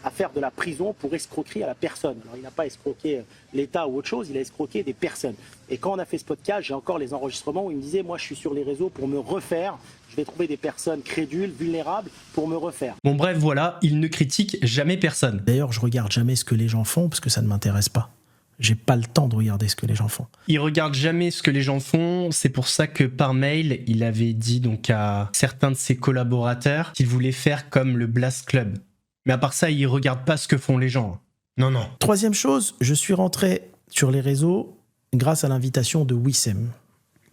S1: à faire de la prison pour escroquerie à la personne. Alors il n'a pas escroqué l'État ou autre chose, il a escroqué des personnes. Et quand on a fait ce podcast, j'ai encore les enregistrements où il me disait, moi je suis sur les réseaux pour me refaire, je vais trouver des personnes crédules, vulnérables pour me refaire.
S3: Bon bref, voilà, il ne critique jamais personne.
S6: D'ailleurs, je regarde jamais ce que les gens font parce que ça ne m'intéresse pas. J'ai pas le temps de regarder ce que les gens font.
S3: Il regarde jamais ce que les gens font, c'est pour ça que par mail, il avait dit donc à certains de ses collaborateurs qu'il voulait faire comme le Blast Club. Mais à part ça, il regarde pas ce que font les gens. Non, non.
S6: Troisième chose, je suis rentré sur les réseaux grâce à l'invitation de Wissem,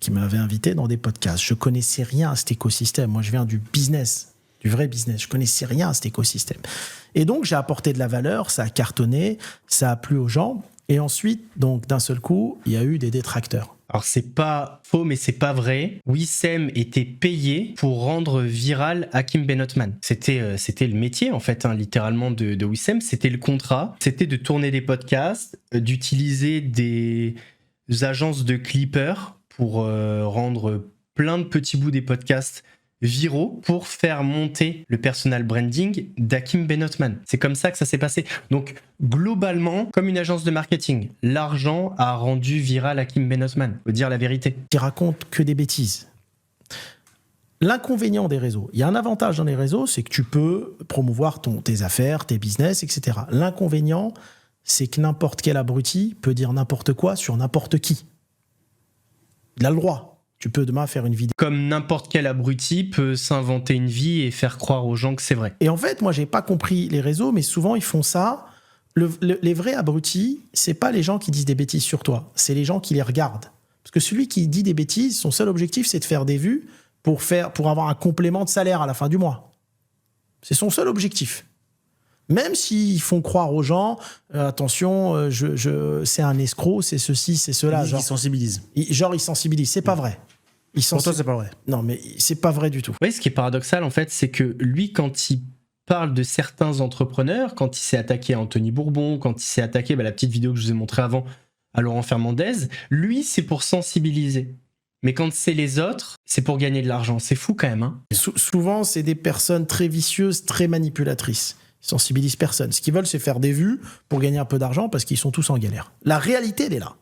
S6: qui m'avait invité dans des podcasts. Je connaissais rien à cet écosystème. Moi, je viens du business, du vrai business. Je connaissais rien à cet écosystème. Et donc, j'ai apporté de la valeur, ça a cartonné, ça a plu aux gens. Et ensuite, donc, d'un seul coup, il y a eu des détracteurs.
S3: Alors c'est pas faux, mais c'est pas vrai. Wissem était payé pour rendre viral Hakim Ben Othman. C'était le métier en fait, littéralement de Wissem. C'était le contrat. C'était de tourner des podcasts, d'utiliser des agences de clippers pour rendre plein de petits bouts des podcasts viraux pour faire monter le personal branding d'Hakim Ben Othman. C'est comme ça que ça s'est passé. Donc, globalement, comme une agence de marketing, l'argent a rendu viral Hakim Ben Othman. Faut dire la vérité.
S6: Qui raconte que des bêtises. L'inconvénient des réseaux. Il y a un avantage dans les réseaux, c'est que tu peux promouvoir tes affaires, tes business, etc. L'inconvénient, c'est que n'importe quel abruti peut dire n'importe quoi sur n'importe qui. Il a le droit. Tu peux demain faire une vidéo.
S3: Comme n'importe quel abruti peut s'inventer une vie et faire croire aux gens que c'est vrai.
S6: Et en fait, moi, j'ai pas compris les réseaux, mais souvent, ils font ça. Les vrais abrutis, c'est pas les gens qui disent des bêtises sur toi, c'est les gens qui les regardent. Parce que celui qui dit des bêtises, son seul objectif, c'est de faire des vues pour avoir un complément de salaire à la fin du mois. C'est son seul objectif. Même s'ils font croire aux gens, attention, c'est un escroc, c'est ceci, c'est cela.
S7: Ils sensibilisent.
S6: Ils sensibilisent. C'est pas vrai.
S7: Pour toi, c'est pas vrai.
S6: Non, mais c'est pas vrai du tout.
S3: Oui, ce qui est paradoxal, en fait, c'est que lui, quand il parle de certains entrepreneurs, quand il s'est attaqué à Anthony Bourbon, quand il s'est attaqué, la petite vidéo que je vous ai montrée avant, à Laurent Fernandez, lui, c'est pour sensibiliser. Mais quand c'est les autres, c'est pour gagner de l'argent. C'est fou quand même. Hein.
S6: Souvent, c'est des personnes très vicieuses, très manipulatrices. Ils sensibilisent personne. Ce qu'ils veulent, c'est faire des vues pour gagner un peu d'argent parce qu'ils sont tous en galère. La réalité, elle est là.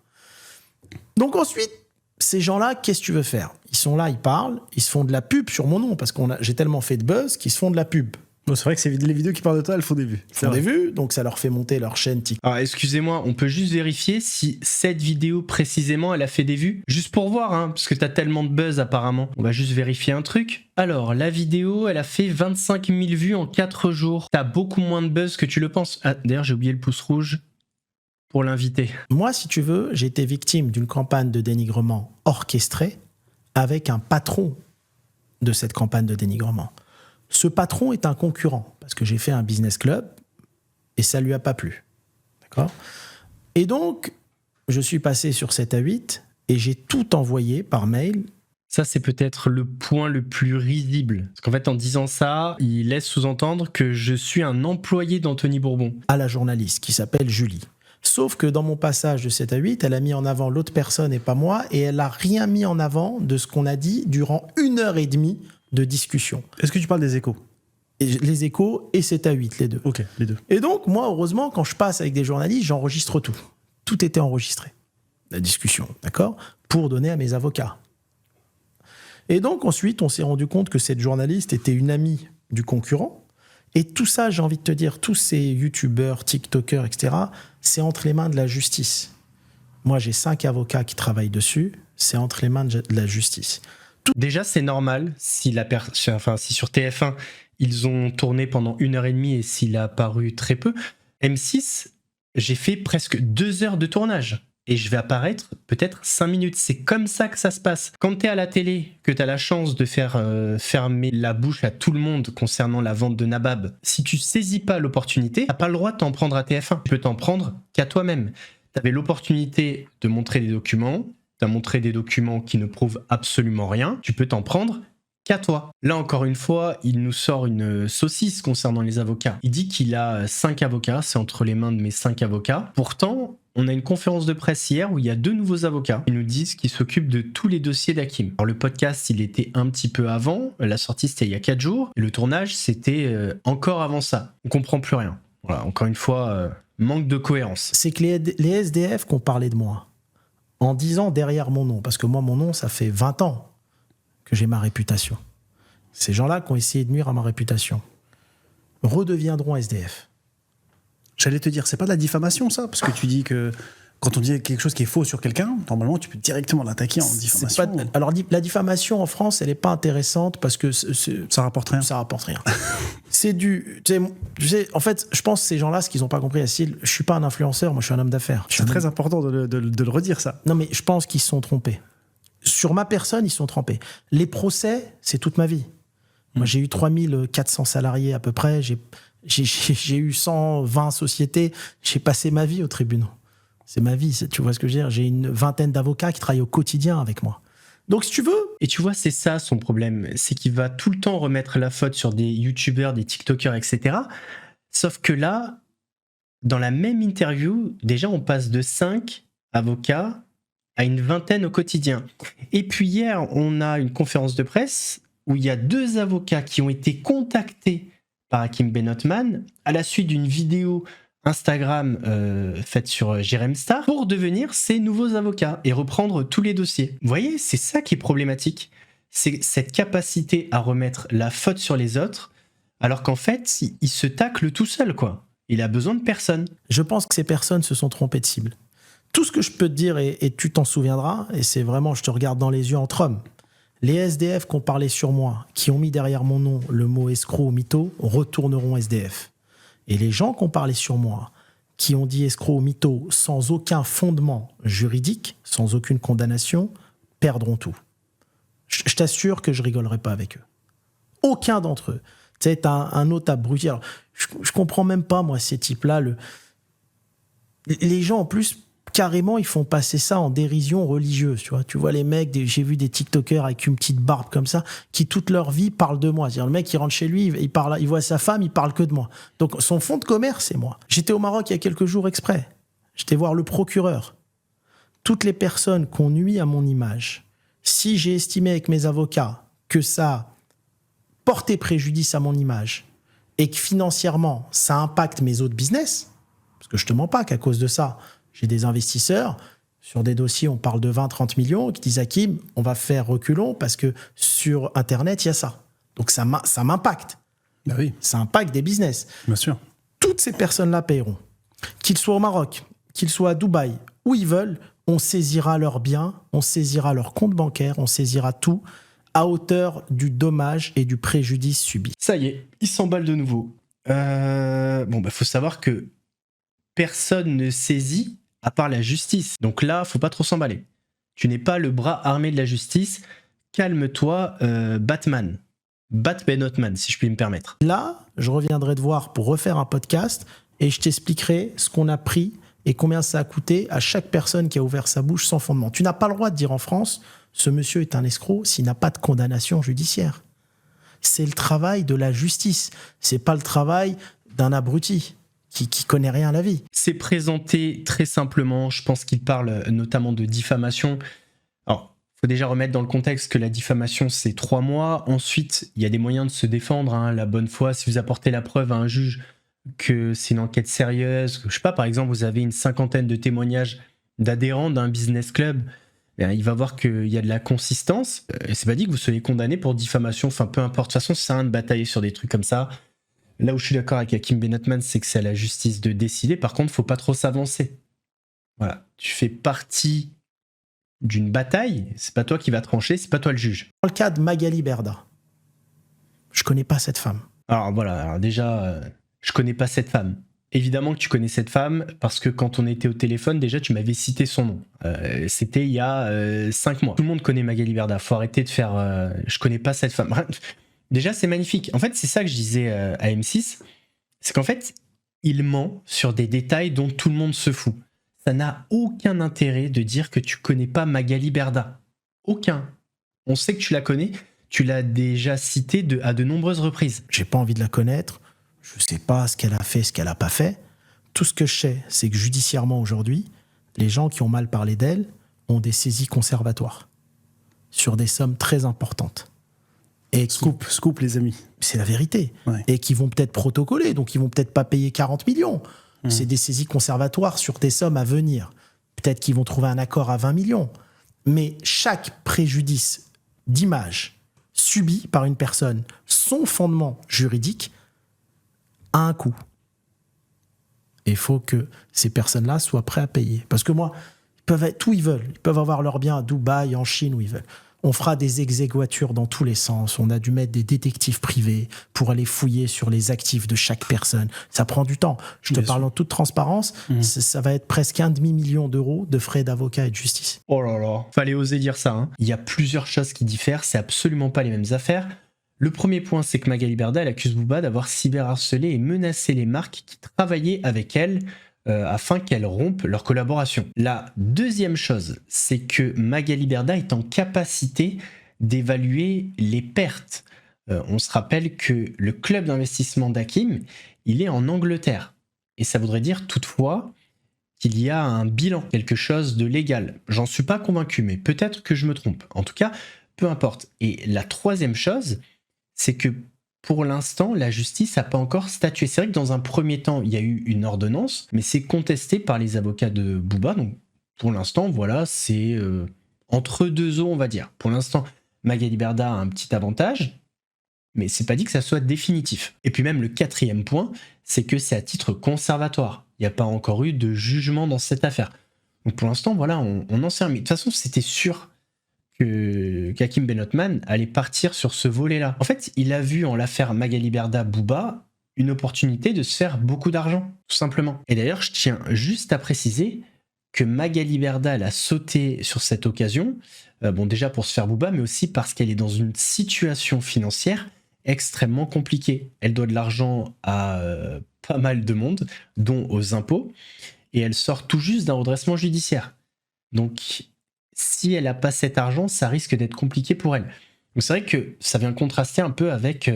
S6: Donc ensuite, ces gens-là, qu'est-ce que tu veux faire? Ils sont là, ils parlent, ils se font de la pub sur mon nom parce que j'ai tellement fait de buzz qu'ils se font de la pub.
S7: Bon, c'est vrai que les vidéos qui parlent de toi, elles font des vues.
S6: Ils font des vues, donc ça leur fait monter leur chaîne TikTok.
S3: Alors, excusez-moi, on peut juste vérifier si cette vidéo précisément, elle a fait des vues? Juste pour voir, hein, parce que t'as tellement de buzz apparemment. On va juste vérifier un truc. Alors, la vidéo, elle a fait 25 000 vues en 4 jours. T'as beaucoup moins de buzz que tu le penses. Ah, d'ailleurs, j'ai oublié le pouce rouge pour l'inviter.
S6: Moi, si tu veux, j'ai été victime d'une campagne de dénigrement orchestrée avec un patron de cette campagne de dénigrement. Ce patron est un concurrent, parce que j'ai fait un business club et ça ne lui a pas plu. D'accord ? Et donc, je suis passé sur 7 à 8 et j'ai tout envoyé par mail.
S3: Ça, c'est peut-être le point le plus risible. Parce qu'en fait, en disant ça, il laisse sous-entendre que je suis un employé d'Anthony Bourbon.
S6: À la journaliste qui s'appelle Julie. Sauf que dans mon passage de 7 à 8, elle a mis en avant l'autre personne et pas moi, et elle n'a rien mis en avant de ce qu'on a dit durant 1h30 de discussion.
S7: Est-ce que tu parles des échos?
S6: Les échos et 7 à 8, les deux.
S7: Ok, les deux.
S6: Et donc, moi, heureusement, quand je passe avec des journalistes, j'enregistre tout. Tout était enregistré. La discussion, d'accord? Pour donner à mes avocats. Et donc, ensuite, on s'est rendu compte que cette journaliste était une amie du concurrent. Et tout ça, j'ai envie de te dire, tous ces youtubeurs, tiktokers, etc., c'est entre les mains de la justice. Moi, j'ai 5 avocats qui travaillent dessus. C'est entre les mains de la justice.
S3: Déjà, c'est normal si sur TF1, ils ont tourné pendant 1h30 et s'il a apparu très peu. M6, j'ai fait presque 2 heures de tournage et je vais apparaître peut-être 5 minutes. C'est comme ça que ça se passe. Quand t'es à la télé, que t'as la chance de faire fermer la bouche à tout le monde concernant la vente de Nabab, si tu saisis pas l'opportunité, t'as pas le droit de t'en prendre à TF1. Tu peux t'en prendre qu'à toi-même. T'avais l'opportunité de montrer des documents. T'as montré des documents qui ne prouvent absolument rien, tu peux t'en prendre qu'à toi. Là, encore une fois, il nous sort une saucisse concernant les avocats. Il dit qu'il a 5 avocats, c'est entre les mains de mes 5 avocats. Pourtant, on a une conférence de presse hier où il y a 2 nouveaux avocats qui nous disent qu'ils s'occupent de tous les dossiers d'Hakim. Alors, le podcast, il était un petit peu avant, la sortie, c'était il y a 4 jours, et le tournage, c'était encore avant ça. On comprend plus rien. Voilà, encore une fois, manque de cohérence.
S6: C'est que les SDF qui ont parlé de moi, en disant derrière mon nom, parce que moi, mon nom, ça fait 20 ans que j'ai ma réputation. Ces gens-là qui ont essayé de nuire à ma réputation redeviendront SDF.
S7: J'allais te dire, c'est pas de la diffamation, ça? Parce que tu dis que quand on dit quelque chose qui est faux sur quelqu'un, normalement, tu peux directement l'attaquer en diffamation.
S6: Alors, la diffamation en France, elle n'est pas intéressante parce que
S7: ça rapporte rien.
S6: Ça rapporte rien. C'est du... en fait, je pense que ces gens-là, ce qu'ils n'ont pas compris, Acile, je ne suis pas un influenceur, moi je suis un homme d'affaires.
S7: C'est très important de le redire, ça.
S6: Non, mais je pense qu'ils se sont trompés. Sur ma personne, ils se sont trompés. Les procès, c'est toute ma vie. Moi, j'ai eu 3400 salariés à peu près, j'ai eu 120 sociétés, j'ai passé ma vie aux tribunaux. C'est ma vie, tu vois ce que je veux dire? J'ai une vingtaine d'avocats qui travaillent au quotidien avec moi. Donc, si tu veux...
S3: Et tu vois, c'est ça son problème. C'est qu'il va tout le temps remettre la faute sur des youtubeurs, des tiktokers, etc. Sauf que là, dans la même interview, déjà, on passe de 5 avocats à une vingtaine au quotidien. Et puis hier, on a une conférence de presse où il y a 2 avocats qui ont été contactés par Hakim Benotman à la suite d'une vidéo Instagram faite sur Jérém Star pour devenir ses nouveaux avocats et reprendre tous les dossiers. Vous voyez, c'est ça qui est problématique. C'est cette capacité à remettre la faute sur les autres alors qu'en fait, il se tacle tout seul, quoi. Il a besoin de personne.
S6: Je pense que ces personnes se sont trompées de cible. Tout ce que je peux te dire, et tu t'en souviendras, et c'est vraiment, je te regarde dans les yeux entre hommes, les SDF qui ont parlé sur moi, qui ont mis derrière mon nom le mot escroc ou mytho, retourneront SDF. Et les gens qui ont parlé sur moi, qui ont dit escroc ou mytho sans aucun fondement juridique, sans aucune condamnation, perdront tout. Je t'assure que je rigolerai pas avec eux. Aucun d'entre eux. Tu sais, t'as un autre abruti. Alors, je comprends même pas, moi, ces types-là. Les gens, en plus, carrément, ils font passer ça en dérision religieuse. Tu vois les mecs, j'ai vu des TikTokers avec une petite barbe comme ça, qui toute leur vie parlent de moi. C'est-à-dire, le mec, il rentre chez lui, il voit sa femme, il parle que de moi. Donc, son fonds de commerce, c'est moi. J'étais au Maroc il y a quelques jours exprès. J'étais voir le procureur. Toutes les personnes qui ont nui à mon image, si j'ai estimé avec mes avocats que ça portait préjudice à mon image et que financièrement, ça impacte mes autres business, parce que je te mens pas qu'à cause de ça, j'ai des investisseurs, sur des dossiers, on parle de 20-30 millions, qui disent Hakim, on va faire reculons parce que sur Internet, il y a ça. Donc ça m'impacte.
S7: Bah oui,
S6: Ça impacte des business.
S7: bien sûr.
S6: Toutes ces personnes-là paieront. Qu'ils soient au Maroc, qu'ils soient à Dubaï, où ils veulent, on saisira leurs biens, on saisira leur compte bancaire, on saisira tout à hauteur du dommage et du préjudice subi.
S3: Ça y est, il s'emballe de nouveau. Faut savoir que personne ne saisit à part la justice. Donc là, faut pas trop s'emballer. Tu n'es pas le bras armé de la justice. Calme-toi, Batman. Batman, si je puis me permettre.
S6: Là, je reviendrai te voir pour refaire un podcast et je t'expliquerai ce qu'on a pris et combien ça a coûté à chaque personne qui a ouvert sa bouche sans fondement. Tu n'as pas le droit de dire en France, ce monsieur est un escroc s'il n'a pas de condamnation judiciaire. C'est le travail de la justice. C'est pas le travail d'un abruti qui connaît rien à la vie.
S3: C'est présenté très simplement. Je pense qu'il parle notamment de diffamation. Alors, il faut déjà remettre dans le contexte que la diffamation, c'est 3 mois. Ensuite, il y a des moyens de se défendre. La bonne foi, si vous apportez la preuve à un juge que c'est une enquête sérieuse, je sais pas, par exemple, vous avez une 50aine de témoignages d'adhérents d'un business club, il va voir qu'il y a de la consistance. Et c'est pas dit que vous soyez condamné pour diffamation. Enfin, peu importe. De toute façon, ça sert à rien de batailler sur des trucs comme ça. Là où je suis d'accord avec Hakim Benotman, c'est que c'est à la justice de décider. Par contre, faut pas trop s'avancer. Voilà. Tu fais partie d'une bataille. C'est pas toi qui vas trancher, c'est pas toi le juge.
S6: Dans le cas de Magali Berda, je connais pas cette femme.
S3: Alors voilà. Alors déjà, je connais pas cette femme. Évidemment que tu connais cette femme parce que quand on était au téléphone, déjà tu m'avais cité son nom. C'était il y a 5 mois. Tout le monde connaît Magali Berda. Faut arrêter de faire. Je connais pas cette femme. Déjà, c'est magnifique. En fait, c'est ça que je disais à M6. C'est qu'en fait, il ment sur des détails dont tout le monde se fout. Ça n'a aucun intérêt de dire que tu connais pas Magali Berda. Aucun. On sait que tu la connais. Tu l'as déjà citée à de nombreuses reprises.
S6: J'ai pas envie de la connaître. Je sais pas ce qu'elle a fait, ce qu'elle a pas fait. Tout ce que je sais, c'est que judiciairement aujourd'hui, les gens qui ont mal parlé d'elle ont des saisies conservatoires sur des sommes très importantes. Et
S7: Scoop, les amis.
S6: c'est la vérité.
S7: Ouais.
S6: Et qui vont peut-être protocoler, donc ils vont peut-être pas payer 40 millions. C'est des saisies conservatoires sur des sommes à venir. Peut-être qu'ils vont trouver un accord à 20 millions. Mais chaque préjudice d'image subi par une personne, son fondement juridique, a un coût. Et il faut que ces personnes-là soient prêtes à payer. Parce que moi, ils peuvent être où ils veulent. Ils peuvent avoir leurs biens à Dubaï, en Chine, où ils veulent. On fera des exéquatures dans tous les sens. On a dû mettre des détectives privés pour aller fouiller sur les actifs de chaque personne. Ça prend du temps. Je te parle en toute transparence. Ça va être presque 1,5 million d'euros de frais d'avocat et de justice.
S3: Oh là là. Fallait oser dire ça. Hein. Il y a plusieurs choses qui diffèrent. C'est absolument pas les mêmes affaires. Le premier point, c'est que Magali Berda, elle accuse Booba d'avoir cyberharcelé et menacé les marques qui travaillaient avec elle afin qu'elles rompent leur collaboration. La deuxième chose, c'est que Magali Berda est en capacité d'évaluer les pertes. On se rappelle que le club d'investissement d'Hakim, il est en Angleterre. Et ça voudrait dire toutefois qu'il y a un bilan, quelque chose de légal. J'en suis pas convaincu, mais peut-être que je me trompe. En tout cas, peu importe. Et la troisième chose, c'est que pour l'instant, la justice n'a pas encore statué. C'est vrai que dans un premier temps, il y a eu une ordonnance, mais c'est contesté par les avocats de Booba. Donc, pour l'instant, voilà, c'est entre deux eaux, on va dire. Pour l'instant, Magali Berda a un petit avantage, mais c'est pas dit que ça soit définitif. Et puis même le quatrième point, c'est que c'est à titre conservatoire. Il n'y a pas encore eu de jugement dans cette affaire. Donc pour l'instant, voilà, on en sait un. Mais de toute façon, c'était sûr qu'Hakim Benotman allait partir sur ce volet-là. En fait, il a vu en l'affaire Magali Berda Booba une opportunité de se faire beaucoup d'argent, tout simplement. Et d'ailleurs, je tiens juste à préciser que Magali Berda, elle a sauté sur cette occasion, bon déjà pour se faire Booba, mais aussi parce qu'elle est dans une situation financière extrêmement compliquée. Elle doit de l'argent à pas mal de monde, dont aux impôts, et elle sort tout juste d'un redressement judiciaire. Donc, si elle n'a pas cet argent, ça risque d'être compliqué pour elle. Donc c'est vrai que ça vient contraster un peu avec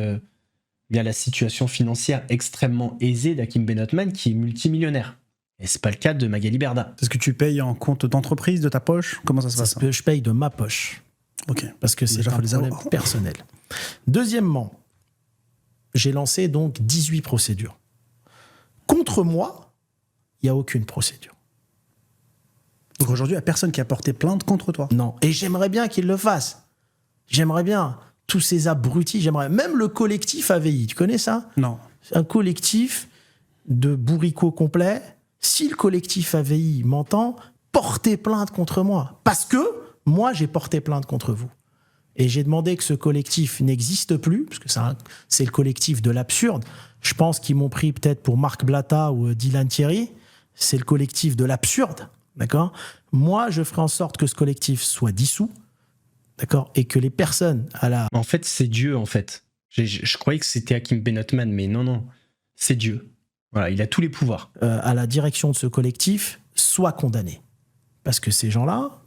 S3: bien la situation financière extrêmement aisée d'Hakim Benotman, qui est multimillionnaire. Et c'est pas le cas de Magali Berda.
S7: Est-ce que tu payes en compte d'entreprise, de ta poche? Comment ça se passe?
S6: Je paye de ma poche.
S7: Ok.
S6: Parce que c'est
S7: Déjà,
S6: un
S7: faut les
S6: problème
S7: avoir.
S6: personnel. Deuxièmement, j'ai lancé donc 18 procédures. Contre moi, il n'y a aucune procédure.
S7: Donc aujourd'hui, il n'y a personne qui a porté plainte contre toi.
S6: Non. Et j'aimerais bien qu'il le fasse. J'aimerais bien. Tous ces abrutis, j'aimerais. Même le collectif AVI, tu connais ça?
S7: Non.
S6: C'est un collectif de bourricots complets. Si le collectif AVI m'entend, portez plainte contre moi. Parce que moi, j'ai porté plainte contre vous. Et j'ai demandé que ce collectif n'existe plus, parce que c'est le collectif de l'absurde. Je pense qu'ils m'ont pris peut-être pour Marc Blatta ou Dylan Thierry. C'est le collectif de l'absurde. D'accord? Moi, je ferai en sorte que ce collectif soit dissous. D'accord? Et que les personnes à la...
S3: En fait, c'est Dieu, en fait. Je croyais que c'était Hakim Benotman, mais non, c'est Dieu. Voilà, il a tous les pouvoirs.
S6: À la direction de ce collectif soient condamnés. Parce que ces gens-là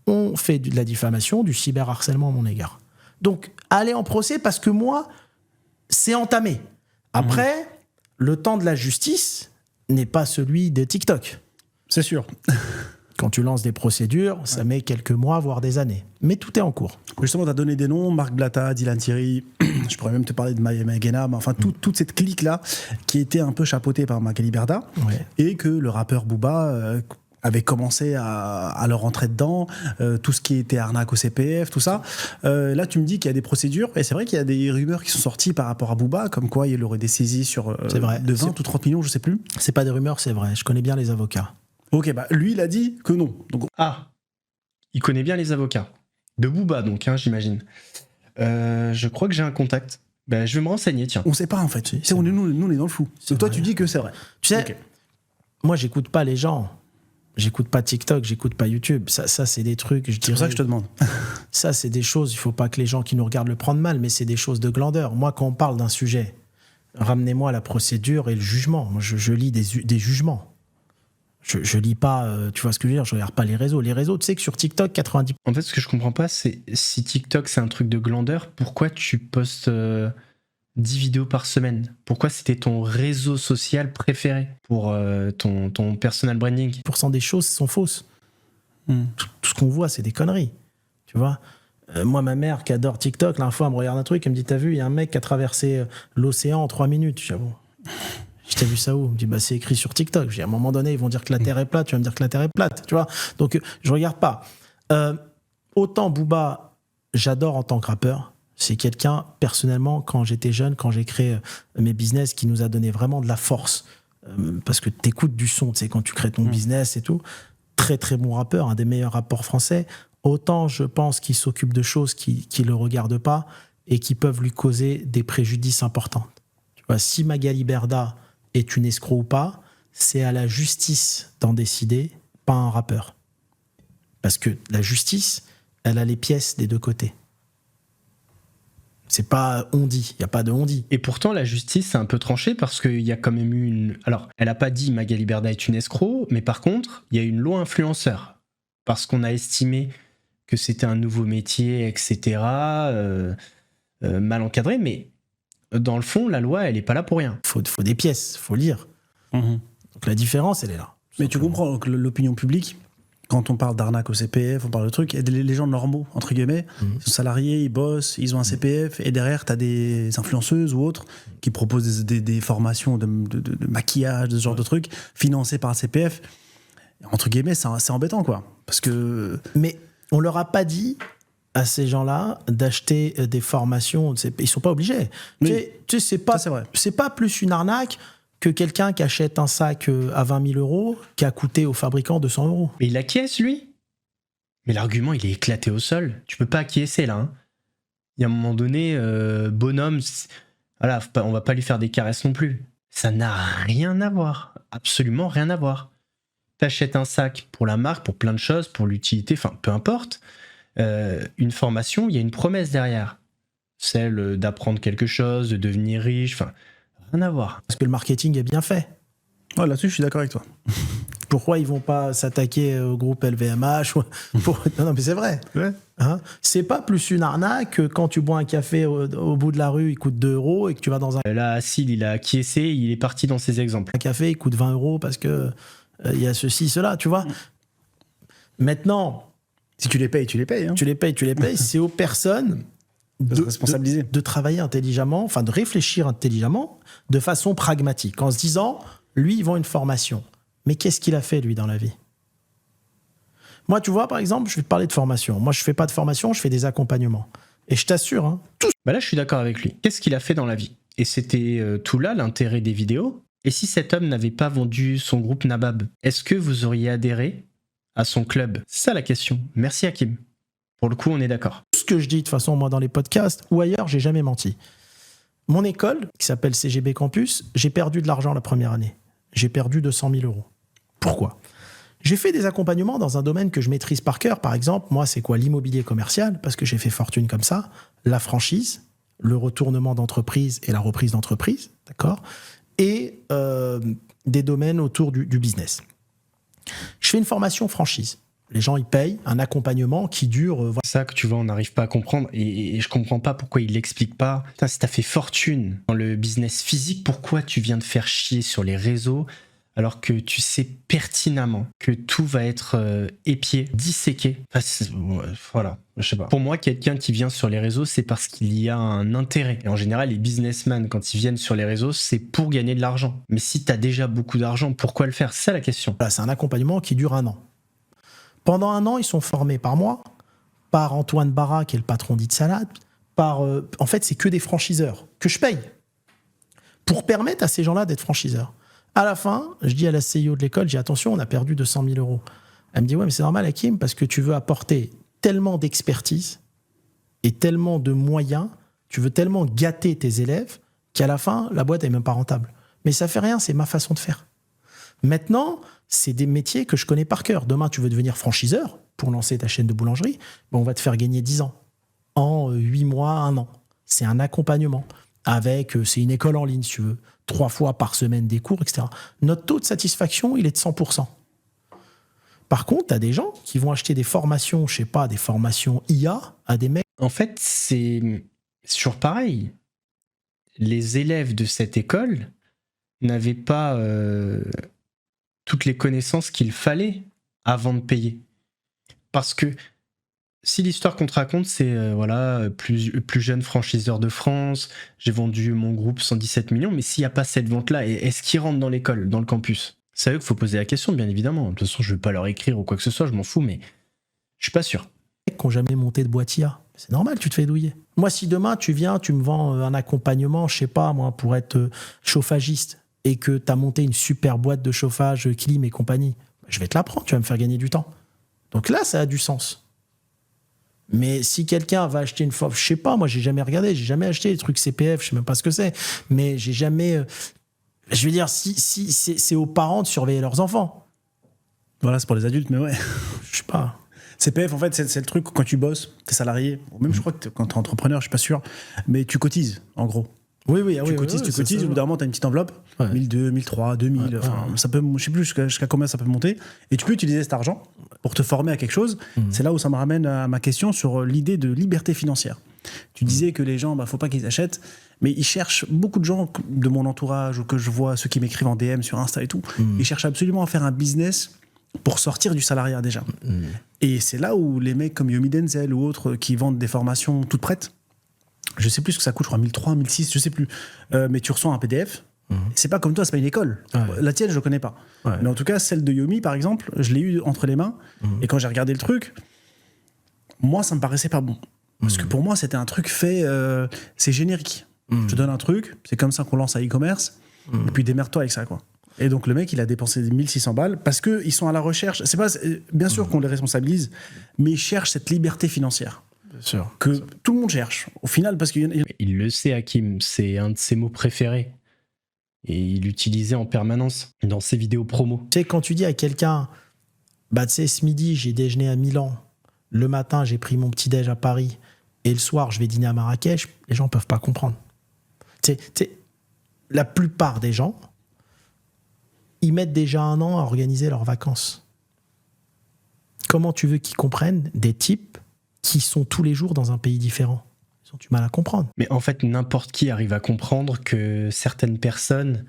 S6: ont fait de la diffamation, du cyberharcèlement à mon égard. Donc, allez en procès parce que moi, c'est entamé. Après, le temps de la justice n'est pas celui de TikTok.
S7: C'est sûr.
S6: Quand tu lances des procédures, ça met quelques mois, voire des années. Mais tout est en cours.
S7: Justement, tu as donné des noms, Marc Blatta, Dylan Thierry, je pourrais même te parler de Maya Magena, mais enfin toute cette clique-là qui était un peu chapeautée par Magali Berda,
S6: Ouais.
S7: et que le rappeur Booba avait commencé à leur rentrer dedans, tout ce qui était arnaque au CPF, tout ça. Là, tu me dis qu'il y a des procédures, et c'est vrai qu'il y a des rumeurs qui sont sorties par rapport à Booba, comme quoi il aurait des saisies sur
S6: C'est vrai.
S7: de 20 ou 30 millions, je sais plus.
S6: C'est pas des rumeurs, c'est vrai. Je connais bien les avocats.
S7: Ok, bah lui, il a dit que non. Donc,
S3: Ah, il connaît bien les avocats. De Booba, donc, hein, j'imagine. Je crois que j'ai un contact. Ben, je vais me renseigner, tiens.
S7: on sait pas, en fait. C'est, nous, on est dans le flou. Donc toi,
S6: vrai.
S7: tu dis que c'est vrai.
S6: Tu sais,
S7: Ok.
S6: moi, j'écoute pas les gens. J'écoute pas TikTok, j'écoute pas YouTube. Ça c'est des trucs.
S7: C'est pour ça que je te demande.
S6: Ça, c'est des choses. Il faut pas que les gens qui nous regardent le prennent mal, mais c'est des choses de glandeur. Moi, quand on parle d'un sujet, ramenez-moi la procédure et le jugement. Moi, je lis des jugements. Je lis pas, tu vois ce que je veux dire, je regarde pas les réseaux. Les réseaux, tu sais que sur TikTok, 90%.
S3: En fait, ce que je comprends pas, c'est si TikTok c'est un truc de glandeur, pourquoi tu postes 10 vidéos par semaine? Pourquoi c'était ton réseau social préféré pour ton personal branding?
S6: des choses sont fausses. Tout ce qu'on voit, c'est des conneries. Tu vois? Moi, ma mère qui adore TikTok, la fois, elle me regarde un truc, elle me dit, t'as vu, il y a un mec qui a traversé l'océan en 3 minutes. Je dis, ah bon. Je t'ai vu ça où? Elle me dit, bah, c'est écrit sur TikTok. Je dis, à un moment donné, ils vont dire que la Terre est plate, tu vas me dire que la Terre est plate. Tu vois? Donc, je regarde pas. Autant Booba, j'adore en tant que rappeur. C'est quelqu'un, personnellement, quand j'étais jeune, quand j'ai créé mes business, qui nous a donné vraiment de la force. Parce que t'écoutes du son, tu sais, quand tu crées ton business et tout. Très, très bon rappeur, un des meilleurs rappeurs français. Autant je pense qu'il s'occupe de choses qui ne le regardent pas et qui peuvent lui causer des préjudices importants. Tu vois, si Magali Berda est une escroc ou pas, c'est à la justice d'en décider, pas un rappeur. Parce que la justice, elle a les pièces des deux côtés. C'est pas on dit, il n'y a pas de on dit.
S3: Et pourtant, la justice c'est un peu tranché parce qu'il y a quand même eu une... Alors, elle a pas dit Magali Berda est une escroc, mais par contre, il y a une loi influenceur. Parce qu'on a estimé que c'était un nouveau métier, etc., mal encadré, mais dans le fond, la loi, elle est pas là pour rien.
S6: Faut des pièces, faut lire. Donc la différence, elle est là.
S7: Mais tu comprends que l'opinion publique, quand on parle d'arnaque au CPF, on parle de trucs, et les gens normaux, entre guillemets, ils sont salariés, ils bossent, ils ont un CPF, et derrière, tu as des influenceuses ou autres qui proposent des formations de maquillage, de ce genre de trucs, financés par le CPF. Entre guillemets, c'est embêtant, quoi. Parce que...
S6: Mais on leur a pas dit à ces gens-là d'acheter des formations. Ils sont pas obligés.
S7: Oui.
S6: Tu sais, c'est pas,
S7: Ça, c'est vrai.
S6: c'est pas plus une arnaque que quelqu'un qui achète un sac à 20 000 euros qui a coûté au fabricant 200 euros.
S3: Mais il acquiesce, lui. Mais l'argument, il est éclaté au sol. Tu peux pas acquiescer, là. Hein. Il y a un moment donné, bonhomme, voilà, on va pas lui faire des caresses non plus. Ça n'a rien à voir. Absolument rien à voir. T'achètes un sac pour la marque, pour plein de choses, pour l'utilité, enfin, peu importe. Une formation, il y a une promesse derrière. Celle d'apprendre quelque chose, de devenir riche, enfin, rien à voir.
S6: Parce que le marketing est bien fait.
S7: Ouais, là-dessus, je suis d'accord avec toi.
S6: Pourquoi ils vont pas s'attaquer au groupe LVMH Non, mais c'est vrai.
S7: Ouais.
S6: Hein, c'est pas plus une arnaque que quand tu bois un café au bout de la rue, il coûte 2 euros, et que tu vas dans un
S3: Là, Sid, il a acquiescé, il est parti dans ses exemples.
S6: café, il coûte 20 euros parce que il y a ceci, cela, tu vois. Maintenant,
S7: Si tu les payes, tu les payes. Hein.
S6: tu les payes, c'est aux personnes
S7: De se responsabiliser.
S6: de travailler intelligemment, enfin de réfléchir intelligemment, de façon pragmatique, en se disant, lui, il vend une formation. Mais qu'est-ce qu'il a fait, lui, dans la vie ? Moi, tu vois, par exemple, je vais te parler de formation. Moi, je fais pas de formation, je fais des accompagnements. Et je t'assure, hein, tout
S3: Bah là, je suis d'accord avec lui. Qu'est-ce qu'il a fait dans la vie ? Et c'était tout là l'intérêt des vidéos. Et si cet homme n'avait pas vendu son groupe Nabab, est-ce que vous auriez adhéré à son club ? C'est ça la question. Merci Hakim. Pour le coup, on est d'accord.
S6: ce que je dis, de toute façon, moi, dans les podcasts ou ailleurs, j'ai jamais menti. Mon école, qui s'appelle CGB Campus, j'ai perdu de l'argent la première année. J'ai perdu 200 000 euros. Pourquoi ? J'ai fait des accompagnements dans un domaine que je maîtrise par cœur. Par exemple, moi, c'est quoi l'immobilier commercial ? Parce que j'ai fait fortune comme ça. La franchise, le retournement d'entreprise et la reprise d'entreprise, d'accord ? Et des domaines autour du business. Je fais une formation franchise. Les gens, ils payent un accompagnement qui dure...
S3: C'est ça que tu vois, on n'arrive pas à comprendre. Et je comprends pas pourquoi il l'explique pas. Putain, si t'as fait fortune dans le business physique, pourquoi tu viens de faire chier sur les réseaux alors que tu sais pertinemment que tout va être épié, disséqué. Enfin, voilà, je sais pas. Pour moi, quelqu'un qui vient sur les réseaux, c'est parce qu'il y a un intérêt. Et en général, les businessmen, quand ils viennent sur les réseaux, c'est pour gagner de l'argent. Mais si t'as déjà beaucoup d'argent, pourquoi le faire ? C'est ça la question.
S6: Voilà, c'est un accompagnement qui dure 1 an. Pendant 1 an, ils sont formés par moi, par Antoine Barra, qui est le patron d'Eat Salad, par... en fait, c'est que des franchiseurs que je paye pour permettre à ces gens-là d'être franchiseurs. À la fin, je dis à la CIO de l'école, j'ai attention, on a perdu 200 000 euros. Elle me dit, ouais, mais c'est normal, Hakim, parce que tu veux apporter tellement d'expertise et tellement de moyens, tu veux tellement gâter tes élèves qu'à la fin, la boîte n'est même pas rentable. Mais ça fait rien, c'est ma façon de faire. Maintenant, c'est des métiers que je connais par cœur. Demain, tu veux devenir franchiseur pour lancer ta chaîne de boulangerie, ben on va te faire gagner 10 ans. En 8 mois, 1 an. C'est un accompagnement. C'est une école en ligne, si tu veux. 3 fois par semaine des cours, etc. Notre taux de satisfaction, il est de 100%. Par contre, tu as des gens qui vont acheter des formations, je sais pas, des formations IA à des mecs.
S3: En fait, c'est toujours pareil. Les élèves de cette école n'avaient pas toutes les connaissances qu'il fallait avant de payer. Parce que si l'histoire qu'on te raconte, c'est plus jeune franchiseur de France, j'ai vendu mon groupe 117 millions, mais s'il n'y a pas cette vente-là, est-ce qu'ils rentrent dans l'école, dans le campus ? C'est à eux qu'il faut poser la question, bien évidemment. De toute façon, je ne vais pas leur écrire ou quoi que ce soit, je m'en fous, mais je suis pas sûr.
S6: Qui n'ont jamais monté de boîte IA. C'est normal, tu te fais douiller. Moi, si demain, tu viens, tu me vends un accompagnement, je sais pas, moi, pour être chauffagiste, et que tu as monté une super boîte de chauffage, clim et compagnie, je vais te l'apprendre, tu vas me faire gagner du temps. Donc là, ça a du sens. Mais si quelqu'un va acheter une fois, je sais pas, moi j'ai jamais regardé, j'ai jamais acheté des trucs CPF, je sais même pas ce que c'est, mais j'ai jamais. Je veux dire, si c'est aux parents de surveiller leurs enfants.
S7: Voilà, c'est pour les adultes, mais ouais.
S6: Je sais pas.
S7: CPF, en fait, c'est le truc quand tu bosses, t'es salarié, ou même je crois que quand t'es entrepreneur, je suis pas sûr, mais tu cotises, en gros.
S6: Oui,
S7: Tu cotises, au bout d'un moment, t'as une petite enveloppe, 1002, 1003, 2000, ça peut, je sais plus jusqu'à combien ça peut monter, et tu peux utiliser cet argent pour te former à quelque chose. C'est là où ça me ramène à ma question sur l'idée de liberté financière. Tu disais que les gens, faut pas qu'ils achètent, mais ils cherchent, beaucoup de gens de mon entourage, ou que je vois, ceux qui m'écrivent en DM sur Insta et tout, ils cherchent absolument à faire un business pour sortir du salariat déjà. Et c'est là où les mecs comme Yomi Denzel ou autres qui vendent des formations toutes prêtes, je sais plus ce que ça coûte, je crois 1003, 1006, je sais plus. Mais tu reçois un PDF. C'est pas comme toi, c'est pas une école. Ouais. La tienne, je connais pas. Ouais. Mais en tout cas, celle de Yomi, par exemple, je l'ai eu entre les mains. Et quand j'ai regardé le truc, moi, ça me paraissait pas bon. Parce que pour moi, c'était un truc fait, c'est générique. Je te donne un truc, c'est comme ça qu'on lance à e-commerce. Et puis démerde-toi avec ça, quoi. Et donc le mec, il a dépensé 1600 balles parce qu'ils sont à la recherche. C'est pas, bien sûr qu'on les responsabilise, mais ils cherchent cette liberté financière.
S6: Bien sûr.
S7: Que tout le monde cherche. Au final, parce qu'il y a...
S3: Il le sait, Hakim, c'est un de ses mots préférés. Et il l'utilisait en permanence dans ses vidéos promo.
S6: Tu sais, quand tu dis à quelqu'un, bah tu sais, ce midi, j'ai déjeuné à Milan, le matin, j'ai pris mon petit-déj à Paris, et le soir, je vais dîner à Marrakech, les gens peuvent pas comprendre. Tu sais, la plupart des gens, ils mettent déjà 1 an à organiser leurs vacances. Comment tu veux qu'ils comprennent des types qui sont tous les jours dans un pays différent? Ils ont du mal à comprendre.
S3: Mais en fait, n'importe qui arrive à comprendre que certaines personnes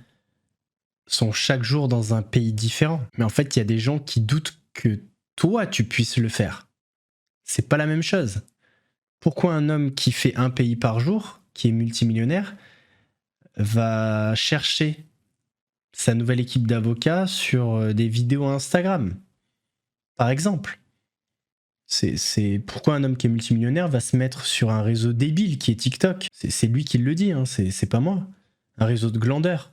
S3: sont chaque jour dans un pays différent. Mais en fait, il y a des gens qui doutent que toi, tu puisses le faire. C'est pas la même chose. Pourquoi un homme qui fait un pays par jour, qui est multimillionnaire, va chercher sa nouvelle équipe d'avocats sur des vidéos Instagram, par exemple? C'est pourquoi un homme qui est multimillionnaire va se mettre sur un réseau débile qui est TikTok. C'est lui qui le dit, hein, c'est pas moi. Un réseau de glandeurs.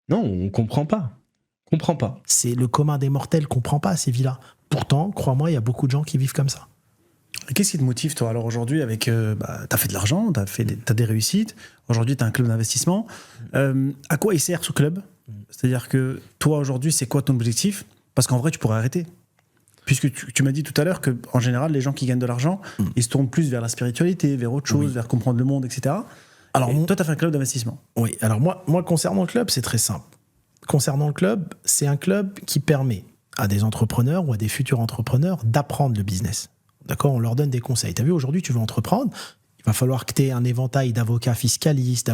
S3: Non, on comprend pas. Comprend pas.
S6: C'est le commun des mortels comprend pas ces vies-là. Pourtant, crois-moi, il y a beaucoup de gens qui vivent comme ça.
S7: Et qu'est-ce qui te motive, toi, alors aujourd'hui, avec... t'as fait de l'argent, t'as des réussites, aujourd'hui, t'as un club d'investissement. À quoi il sert ce club? C'est-à-dire que toi, aujourd'hui, c'est quoi ton objectif? Parce qu'en vrai, tu pourrais arrêter. Puisque tu m'as dit tout à l'heure qu'en général, les gens qui gagnent de l'argent, ils se tournent plus vers la spiritualité, vers autre chose, vers comprendre le monde, etc. Alors, toi, t'as fait un club d'investissement.
S6: Oui, alors moi, concernant le club, c'est très simple. Concernant le club, c'est un club qui permet à des entrepreneurs ou à des futurs entrepreneurs d'apprendre le business. D'accord? On leur donne des conseils. T'as vu, aujourd'hui, tu veux entreprendre, il va falloir que tu aies un éventail d'avocats fiscalistes,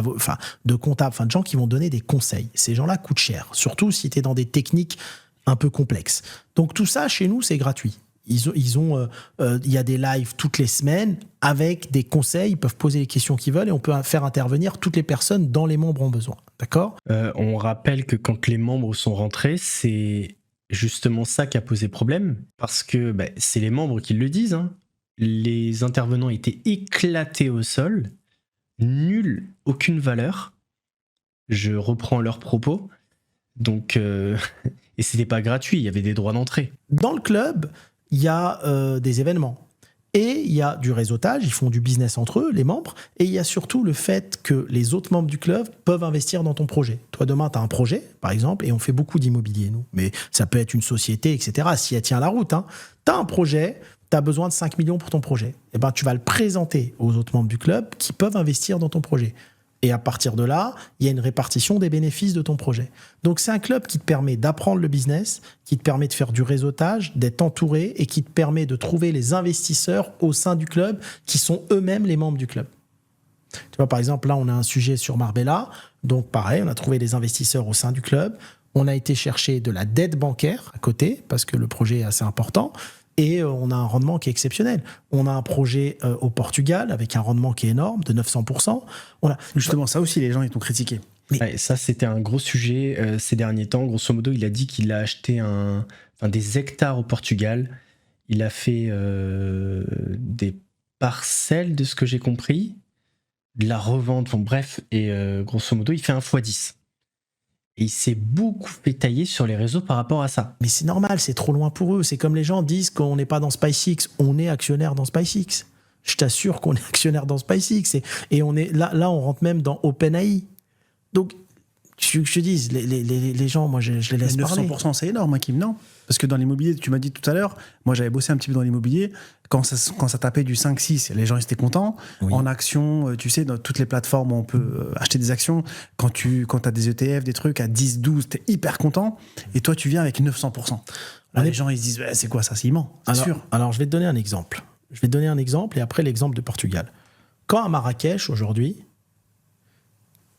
S6: de comptables, de gens qui vont donner des conseils. Ces gens-là coûtent cher, surtout si tu es dans des techniques un peu complexes. Donc tout ça, chez nous, c'est gratuit. Il y a des lives toutes les semaines avec des conseils, ils peuvent poser les questions qu'ils veulent et on peut faire intervenir toutes les personnes dont les membres ont besoin. D'accord?
S3: On rappelle que quand les membres sont rentrés, c'est justement ça qui a posé problème, parce que c'est les membres qui le disent, hein. Les intervenants étaient éclatés au sol, nuls, aucune valeur. Je reprends leurs propos. Donc, et c'était pas gratuit, il y avait des droits d'entrée.
S6: Dans le club, il y a des événements. Et il y a du réseautage, ils font du business entre eux, les membres. Et il y a surtout le fait que les autres membres du club peuvent investir dans ton projet. Toi, demain, tu as un projet, par exemple, et on fait beaucoup d'immobilier, nous. Mais ça peut être une société, etc. Si elle tient la route, hein. Tu as un projet, tu as besoin de 5 millions pour ton projet. Et ben, tu vas le présenter aux autres membres du club qui peuvent investir dans ton projet. Et à partir de là, il y a une répartition des bénéfices de ton projet. Donc, c'est un club qui te permet d'apprendre le business, qui te permet de faire du réseautage, d'être entouré et qui te permet de trouver les investisseurs au sein du club qui sont eux-mêmes les membres du club. Tu vois, par exemple, là, on a un sujet sur Marbella. Donc, pareil, on a trouvé des investisseurs au sein du club. On a été chercher de la dette bancaire à côté parce que le projet est assez important. Et on a un rendement qui est exceptionnel. On a un projet au Portugal avec un rendement qui est énorme, de 900%.
S7: Justement, ça aussi, les gens, ils t'ont critiqué.
S3: Ouais, ça, c'était un gros sujet ces derniers temps. Grosso modo, il a dit qu'il a acheté des hectares au Portugal. Il a fait des parcelles, de ce que j'ai compris, de la revente, bref. Et grosso modo, il fait un x10. Et il s'est beaucoup fait tailler sur les réseaux par rapport à ça.
S6: Mais c'est normal, c'est trop loin pour eux. C'est comme les gens disent qu'on n'est pas dans SpaceX. On est actionnaire dans SpaceX. Je t'assure qu'on est actionnaire dans SpaceX. Et on est là, on rentre même dans OpenAI. Donc, je te dis, les gens, moi, je les laisse parler.
S7: 900%, c'est énorme, Hakim, non? Parce que dans l'immobilier, tu m'as dit tout à l'heure, moi, j'avais bossé un petit peu dans l'immobilier. Quand ça tapait du 5-6, les gens étaient contents. Oui. En action, tu sais, dans toutes les plateformes où on peut acheter des actions, quand tu as des ETF, des trucs à 10, 12, t'es hyper content. Et toi, tu viens avec 900%. Là, les gens, ils se disent, c'est quoi ça? C'est immense, c'est sûr.
S6: Alors, je vais te donner un exemple. Et après l'exemple de Portugal. Quand à Marrakech, aujourd'hui,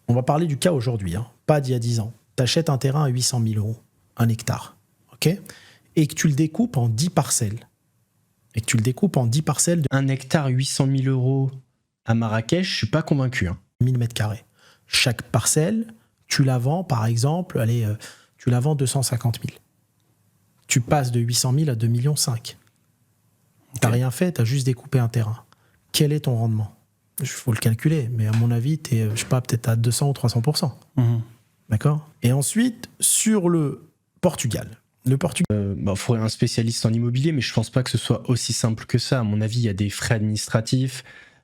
S6: on va parler du cas aujourd'hui, hein, pas d'il y a 10 ans. Tu achètes un terrain à 800 000 euros, un hectare, ok? Et que tu le découpes en 10 parcelles.
S3: Un hectare, 800 000 euros à Marrakech, je suis pas convaincu.
S6: 1000 mètres carrés. Chaque parcelle, tu la vends, par exemple, tu la vends 250 000. Tu passes de 800 000 à 2,5 millions. T'as rien fait, t'as juste découpé un terrain. Quel est ton rendement? Il faut le calculer, mais à mon avis, t'es, je sais pas, peut-être à 200 ou 300%. D'accord ? Et ensuite, sur le Portugal. Le Portugal.
S3: Faudrait un spécialiste en immobilier, mais je pense pas que ce soit aussi simple que ça. À mon avis, il y a des frais administratifs,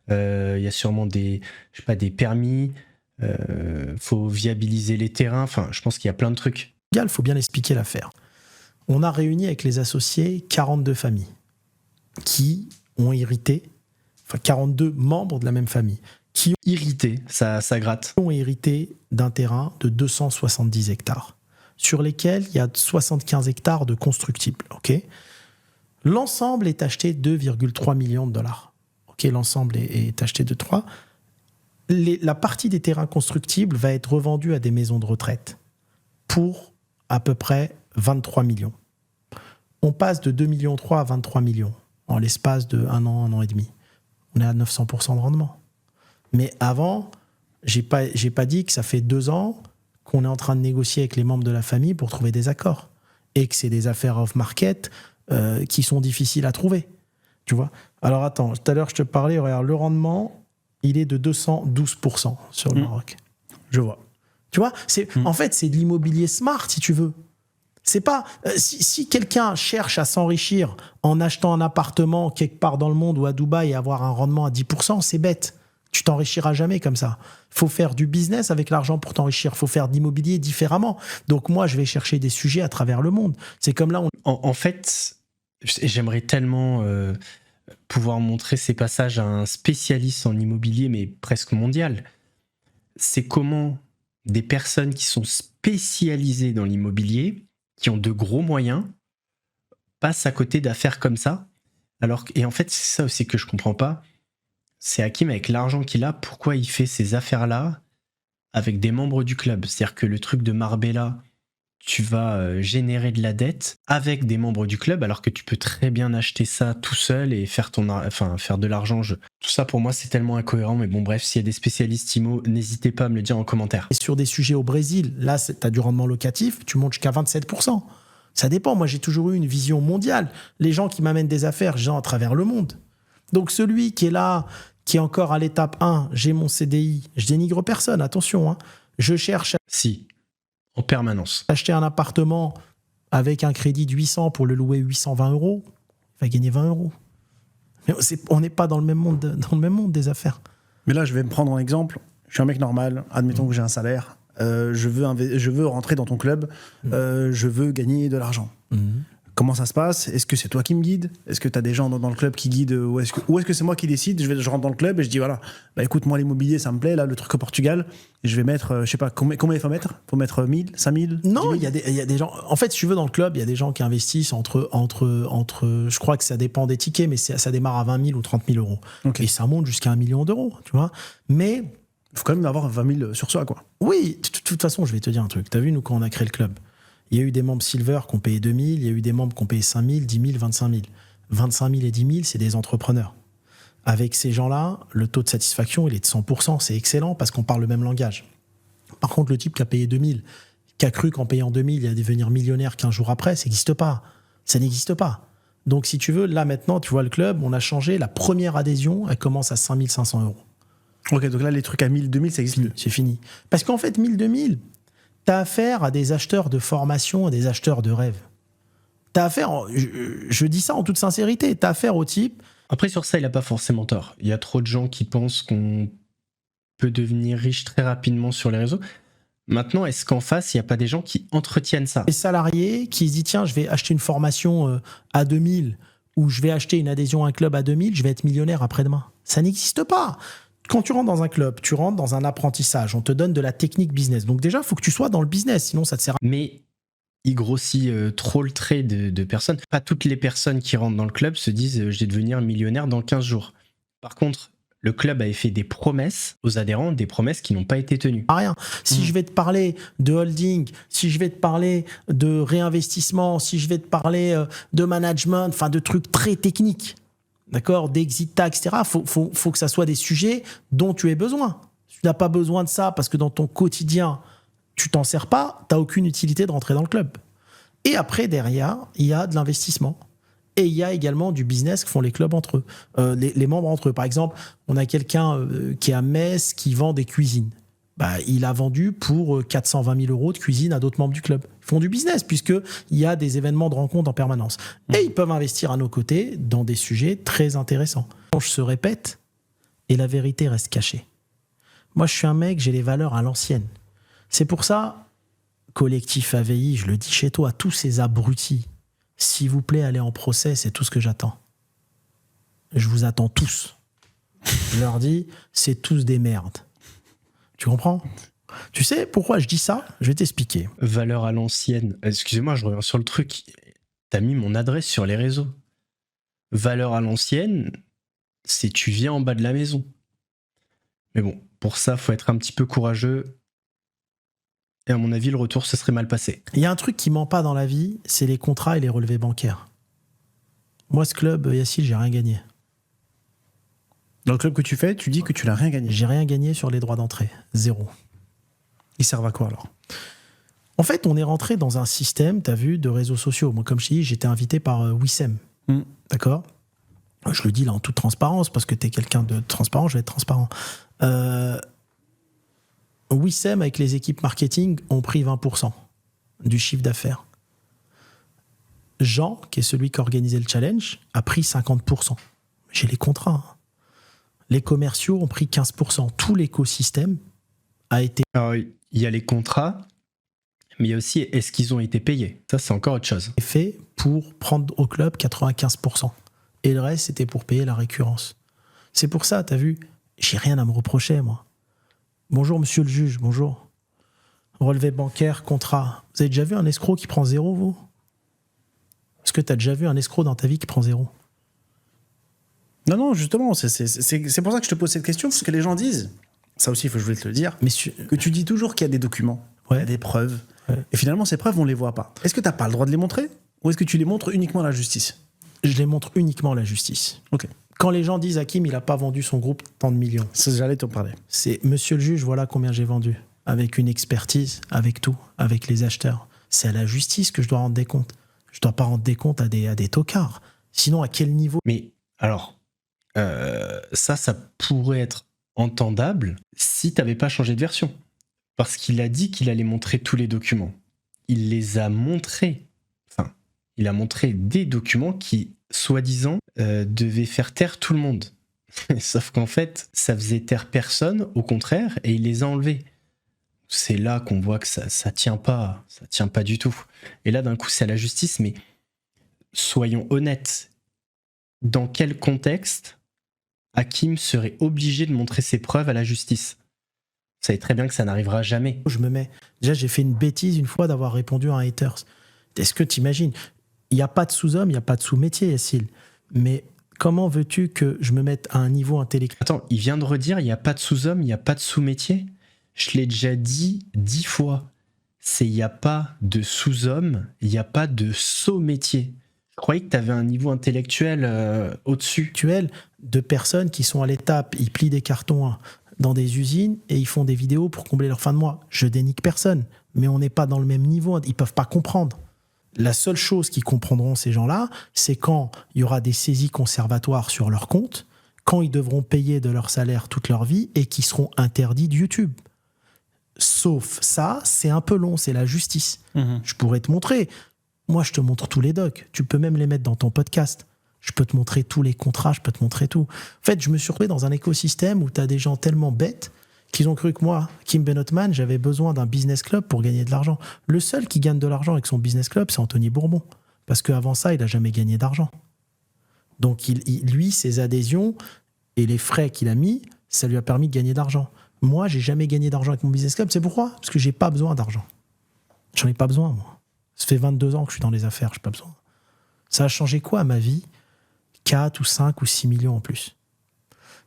S3: il y a sûrement des permis, faut viabiliser les terrains. Enfin, je pense qu'il y a plein de trucs.
S6: Il faut bien expliquer l'affaire. On a réuni avec les associés 42 familles qui ont hérité, 42 membres de la même famille, qui
S3: Irrité, ça gratte.
S6: ont hérité d'un terrain de 270 hectares, sur lesquels il y a 75 hectares de constructibles. Okay, l'ensemble est acheté 2,3 millions de dollars. Okay, l'ensemble est acheté de 3. La partie des terrains constructibles va être revendue à des maisons de retraite pour à peu près 23 millions. On passe de 2,3 millions à 23 millions en l'espace de un an et demi. On est à 900% de rendement. Mais avant, j'ai pas dit que ça fait 2 ans qu'on est en train de négocier avec les membres de la famille pour trouver des accords. Et que c'est des affaires off-market qui sont difficiles à trouver. Tu vois ? Alors attends, tout à l'heure je te parlais, regarde, le rendement, il est de 212% sur le Maroc. Je vois. Tu vois ? En fait, c'est de l'immobilier smart, si tu veux. C'est pas si quelqu'un cherche à s'enrichir en achetant un appartement quelque part dans le monde ou à Dubaï et avoir un rendement à 10%, c'est bête. Tu t'enrichiras jamais comme ça. Il faut faire du business avec l'argent pour t'enrichir. Il faut faire de l'immobilier différemment. Donc moi, je vais chercher des sujets à travers le monde. C'est comme là...
S3: En fait, j'aimerais tellement pouvoir montrer ces passages à un spécialiste en immobilier, mais presque mondial. C'est comment des personnes qui sont spécialisées dans l'immobilier, qui ont de gros moyens, passent à côté d'affaires comme ça. Et en fait, c'est ça aussi que je comprends pas. C'est Hakim, avec l'argent qu'il a, pourquoi il fait ces affaires-là avec des membres du club. C'est-à-dire que le truc de Marbella, tu vas générer de la dette avec des membres du club, alors que tu peux très bien acheter ça tout seul et faire de l'argent. Tout ça, pour moi, c'est tellement incohérent. Mais bon, bref, s'il y a des spécialistes IMO, n'hésitez pas à me le dire en commentaire.
S6: Et sur des sujets au Brésil, là, tu as du rendement locatif, tu montes jusqu'à 27%. Ça dépend. Moi, j'ai toujours eu une vision mondiale. Les gens qui m'amènent des affaires, à travers le monde. Donc, celui qui est là, qui est encore à l'étape 1, j'ai mon CDI, je dénigre personne, attention. Hein. Je cherche
S3: Si, en permanence.
S6: à acheter un appartement avec un crédit de 800 pour le louer 820 €, il va gagner 20 €. Mais on n'est pas dans le même monde des affaires.
S7: Mais là, je vais me prendre en exemple. Je suis un mec normal. Admettons que j'ai un salaire. Je veux rentrer dans ton club. Je veux gagner de l'argent. Comment ça se passe ? Est-ce que c'est toi qui me guides ? Est-ce que tu as des gens dans le club qui guident ? Ou est-ce que c'est moi qui décide ? Je rentre dans le club et je dis voilà, écoute, moi l'immobilier ça me plaît, là le truc au Portugal, je vais mettre, je sais pas, combien il faut mettre ? Faut mettre 1000, 5000 ?
S6: Non, il y a des gens. En fait, si tu veux, dans le club, il y a des gens qui investissent entre je crois que ça dépend des tickets, mais ça démarre à 20 000 ou 30 000 €.
S7: Okay.
S6: Et ça monte jusqu'à 1 million d'euros, tu vois. Mais
S7: il faut quand même avoir 20 000 sur soi, quoi.
S6: oui, de toute façon, je vais te dire un truc. T'as vu, nous, quand on a créé le club, il y a eu des membres Silver qui ont payé 2 000, il y a eu des membres qui ont payé 5 000, 10 000, 25 000. 25 000 et 10 000, c'est des entrepreneurs. Avec ces gens-là, le taux de satisfaction, il est de 100%. C'est excellent parce qu'on parle le même langage. Par contre, le type qui a payé 2 000, qui a cru qu'en payant 2 000, il allait devenir millionnaire 15 jours après, ça n'existe pas. Ça n'existe pas. Donc, si tu veux, là, maintenant, tu vois, le club, on a changé. La première adhésion, elle commence à 5 500 €.
S7: Ok, donc là, les trucs à 1000, 2000, ça existe plus.
S6: C'est fini. Parce qu'en fait, 1000, 2000... t'as affaire à des acheteurs de formation, à des acheteurs de rêve. T'as affaire, je dis ça en toute sincérité, t'as affaire au type...
S3: Après, sur ça, il n'a pas forcément tort. Il y a trop de gens qui pensent qu'on peut devenir riche très rapidement sur les réseaux. Maintenant, est-ce qu'en face, il n'y a pas des gens qui entretiennent ça ?
S6: Des salariés qui se disent, tiens, je vais acheter une formation à 2000 ou je vais acheter une adhésion à un club à 2000, je vais être millionnaire après-demain. Ça n'existe pas. Quand tu rentres dans un club, tu rentres dans un apprentissage, on te donne de la technique business. Donc déjà, il faut que tu sois dans le business, sinon ça te sert à...
S3: Mais il grossit trop le trait de personnes. Pas toutes les personnes qui rentrent dans le club se disent je vais devenir millionnaire dans 15 jours. Par contre, le club avait fait des promesses aux adhérents, des promesses qui n'ont pas été tenues.
S6: Rien. Si je vais te parler de holding, si je vais te parler de réinvestissement, si je vais te parler de management, enfin de trucs très techniques, d'accord, d'exit tax, etc., faut que ça soit des sujets dont tu aies besoin. Tu n'as pas besoin de ça parce que dans ton quotidien, tu t'en sers pas, tu n'as aucune utilité de rentrer dans le club. Et après, derrière, il y a de l'investissement. Et il y a également du business que font les clubs entre eux, les membres entre eux. Par exemple, on a quelqu'un qui est à Metz qui vend des cuisines. Bah, il a vendu pour 420 000 euros de cuisine à d'autres membres du club. Ils font du business puisqu'il y a des événements de rencontre en permanence. Et ils peuvent investir à nos côtés dans des sujets très intéressants. Je se répète et la vérité reste cachée. Moi, je suis un mec, j'ai les valeurs à l'ancienne. C'est pour ça, collectif AVI, je le dis chez toi, tous ces abrutis, s'il vous plaît, allez en procès, c'est tout ce que j'attends. Je vous attends tous. Je leur dis, c'est tous des merdes. Tu comprends ? Tu sais pourquoi je dis ça ? Je vais t'expliquer.
S3: Valeur à l'ancienne. Excusez-moi, je reviens sur le truc. T'as mis mon adresse sur les réseaux. Valeur à l'ancienne, c'est tu viens en bas de la maison. Mais bon, pour ça, faut être un petit peu courageux. Et à mon avis, le retour se serait mal passé.
S6: Il y a un truc qui ment pas dans la vie, c'est les contrats et les relevés bancaires. Moi, ce club, Yacine, j'ai rien gagné.
S7: Dans le club que tu fais, tu dis que tu n'as rien gagné.
S6: J'ai rien gagné sur les droits d'entrée. 0.
S7: Ils servent à quoi alors ?
S6: En fait, on est rentré dans un système, t'as vu, de réseaux sociaux. Moi, comme je t'ai dit, j'étais invité par Wissem. D'accord ? Je le dis là en toute transparence, parce que t'es quelqu'un de transparent, je vais être transparent. Wissem, avec les équipes marketing, ont pris 20% du chiffre d'affaires. Jean, qui est celui qui a organisé le challenge, a pris 50%. J'ai les contrats. Hein. Les commerciaux ont pris 15%. Tout l'écosystème a été...
S3: Alors, il y a les contrats, mais il y a aussi est-ce qu'ils ont été payés. Ça, c'est encore autre chose.
S6: fait pour prendre au club 95%. Et le reste, c'était pour payer la récurrence. C'est pour ça, t'as vu, j'ai rien à me reprocher, moi. Bonjour, monsieur le juge, bonjour. Relevé bancaire, contrat. Vous avez déjà vu un escroc qui prend 0, vous ? Est-ce que t'as déjà vu un escroc dans ta vie qui prend 0 ?
S7: Non, justement, c'est pour ça que je te pose cette question, parce que les gens disent, ça aussi, je voulais te le dire, que tu dis toujours qu'il y a des documents, il y a des preuves, et finalement, ces preuves, on ne les voit pas. Est-ce que tu n'as pas le droit de les montrer, ou est-ce que tu les montres uniquement à la justice ?
S6: Je les montre uniquement à la justice.
S7: Ok.
S6: Quand les gens disent Hakim, il n'a pas vendu son groupe tant de millions.
S7: J'allais t'en parler.
S6: C'est monsieur le juge, voilà combien j'ai vendu. Avec une expertise, avec tout, avec les acheteurs. C'est à la justice que je dois rendre des comptes. Je ne dois pas rendre des comptes à des tocards. Sinon, à quel niveau ?
S3: Mais alors, ça pourrait être entendable si tu n'avais pas changé de version. Parce qu'il a dit qu'il allait montrer tous les documents. Il les a montrés. Enfin, il a montré des documents qui, soi-disant, devaient faire taire tout le monde. Sauf qu'en fait, ça faisait taire personne, au contraire, et il les a enlevés. C'est là qu'on voit que ça tient pas du tout. Et là, d'un coup, c'est à la justice, mais soyons honnêtes. Dans quel contexte Hakim serait obligé de montrer ses preuves à la justice ? Vous savez très bien que ça n'arrivera jamais.
S6: Je me mets... Déjà, j'ai fait une bêtise une fois d'avoir répondu à un haters. Est-ce que tu imagines ? Il n'y a pas de sous-homme, il n'y a pas de sous-métier, Yacine. Mais comment veux-tu que je me mette à un niveau intellectuel ?
S3: Attends, il vient de redire, il n'y a pas de sous-homme, il n'y a pas de sous-métier ? Je l'ai déjà dit 10 fois. Il n'y a pas de sous-homme, il n'y a pas de saut-métier. Je croyais que tu avais un niveau intellectuel au-dessus.
S6: De personnes qui sont à l'étape, ils plient des cartons dans des usines et ils font des vidéos pour combler leur fin de mois. Je dénigre personne, mais on n'est pas dans le même niveau. Ils ne peuvent pas comprendre. La seule chose qu'ils comprendront, ces gens-là, c'est quand il y aura des saisies conservatoires sur leur compte, quand ils devront payer de leur salaire toute leur vie et qui seront interdits de YouTube. Sauf ça, c'est un peu long, c'est la justice. Je pourrais te montrer. Moi, je te montre tous les docs. Tu peux même les mettre dans ton podcast. Je peux te montrer tous les contrats, je peux te montrer tout. En fait, je me suis retrouvé dans un écosystème où tu as des gens tellement bêtes qu'ils ont cru que moi, Kim Benotman, j'avais besoin d'un business club pour gagner de l'argent. Le seul qui gagne de l'argent avec son business club, c'est Anthony Bourbon. Parce qu'avant ça, il n'a jamais gagné d'argent. Donc, lui, ses adhésions et les frais qu'il a mis, ça lui a permis de gagner d'argent. Moi, j'ai jamais gagné d'argent avec mon business club. C'est pourquoi ? Parce que j'ai pas besoin d'argent. J'en ai pas besoin, moi. Ça fait 22 ans que je suis dans les affaires, j'ai pas besoin. Ça a changé quoi à ma vie ? 4 ou 5 ou 6 millions en plus.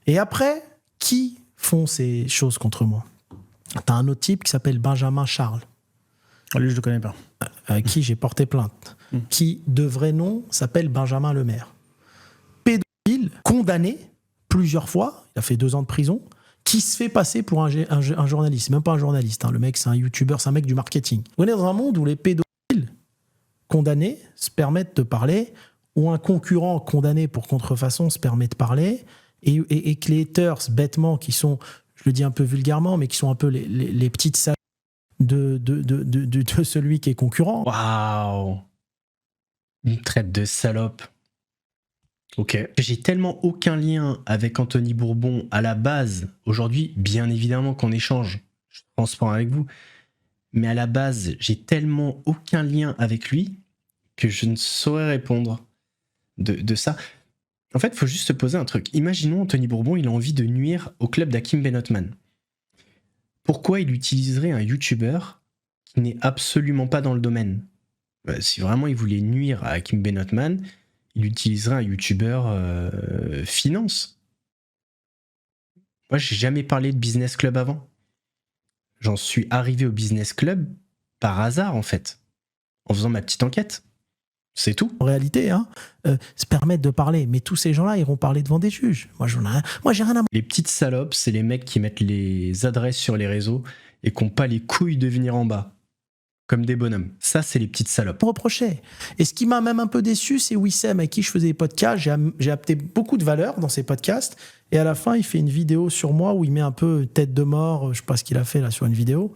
S6: Et après, qui font ces choses contre moi ? T'as un autre type qui s'appelle Benjamin Charles.
S7: Lui, je le connais pas.
S6: À qui j'ai porté plainte. Qui, de vrai nom, s'appelle Benjamin Lemaire. Pédophile, condamné plusieurs fois, il a fait 2 ans de prison, qui se fait passer pour un journaliste. Même pas un journaliste, hein. Le mec, c'est un youtubeur, c'est un mec du marketing. On est dans un monde où les pédophiles condamnés se permettent de parler, ou un concurrent condamné pour contrefaçon se permet de parler, et que les haters, bêtement, qui sont je le dis un peu vulgairement, mais qui sont un peu les petites salles de celui qui est concurrent.
S3: Waouh! Il me traite de salope. Ok. J'ai tellement aucun lien avec Anthony Bourbon à la base. Aujourd'hui, bien évidemment qu'on échange. Je suis transparent avec vous. Mais à la base, j'ai tellement aucun lien avec lui que je ne saurais répondre de ça. En fait, il faut juste se poser un truc. Imaginons Anthony Bourbon, il a envie de nuire au club d'Hakim Benotman. Pourquoi il utiliserait un YouTuber qui n'est absolument pas dans le domaine? Si vraiment il voulait nuire à Hakim Benotman, il utiliserait un YouTuber finance. Moi, j'ai jamais parlé de Business Club avant. J'en suis arrivé au Business Club par hasard, en fait, en faisant ma petite enquête. C'est tout.
S6: En réalité, se permettre de parler. Mais tous ces gens-là iront parler devant des juges. Moi, j'ai rien à
S3: Les petites salopes, c'est les mecs qui mettent les adresses sur les réseaux et qui n'ont pas les couilles de venir en bas. Comme des bonhommes. Ça, c'est les petites salopes.
S6: me reprocher. Et ce qui m'a même un peu déçu, c'est Wissem, avec qui je faisais des podcasts. J'ai apporté beaucoup de valeur dans ces podcasts. Et à la fin, il fait une vidéo sur moi où il met un peu tête de mort. Je sais pas ce qu'il a fait là sur une vidéo.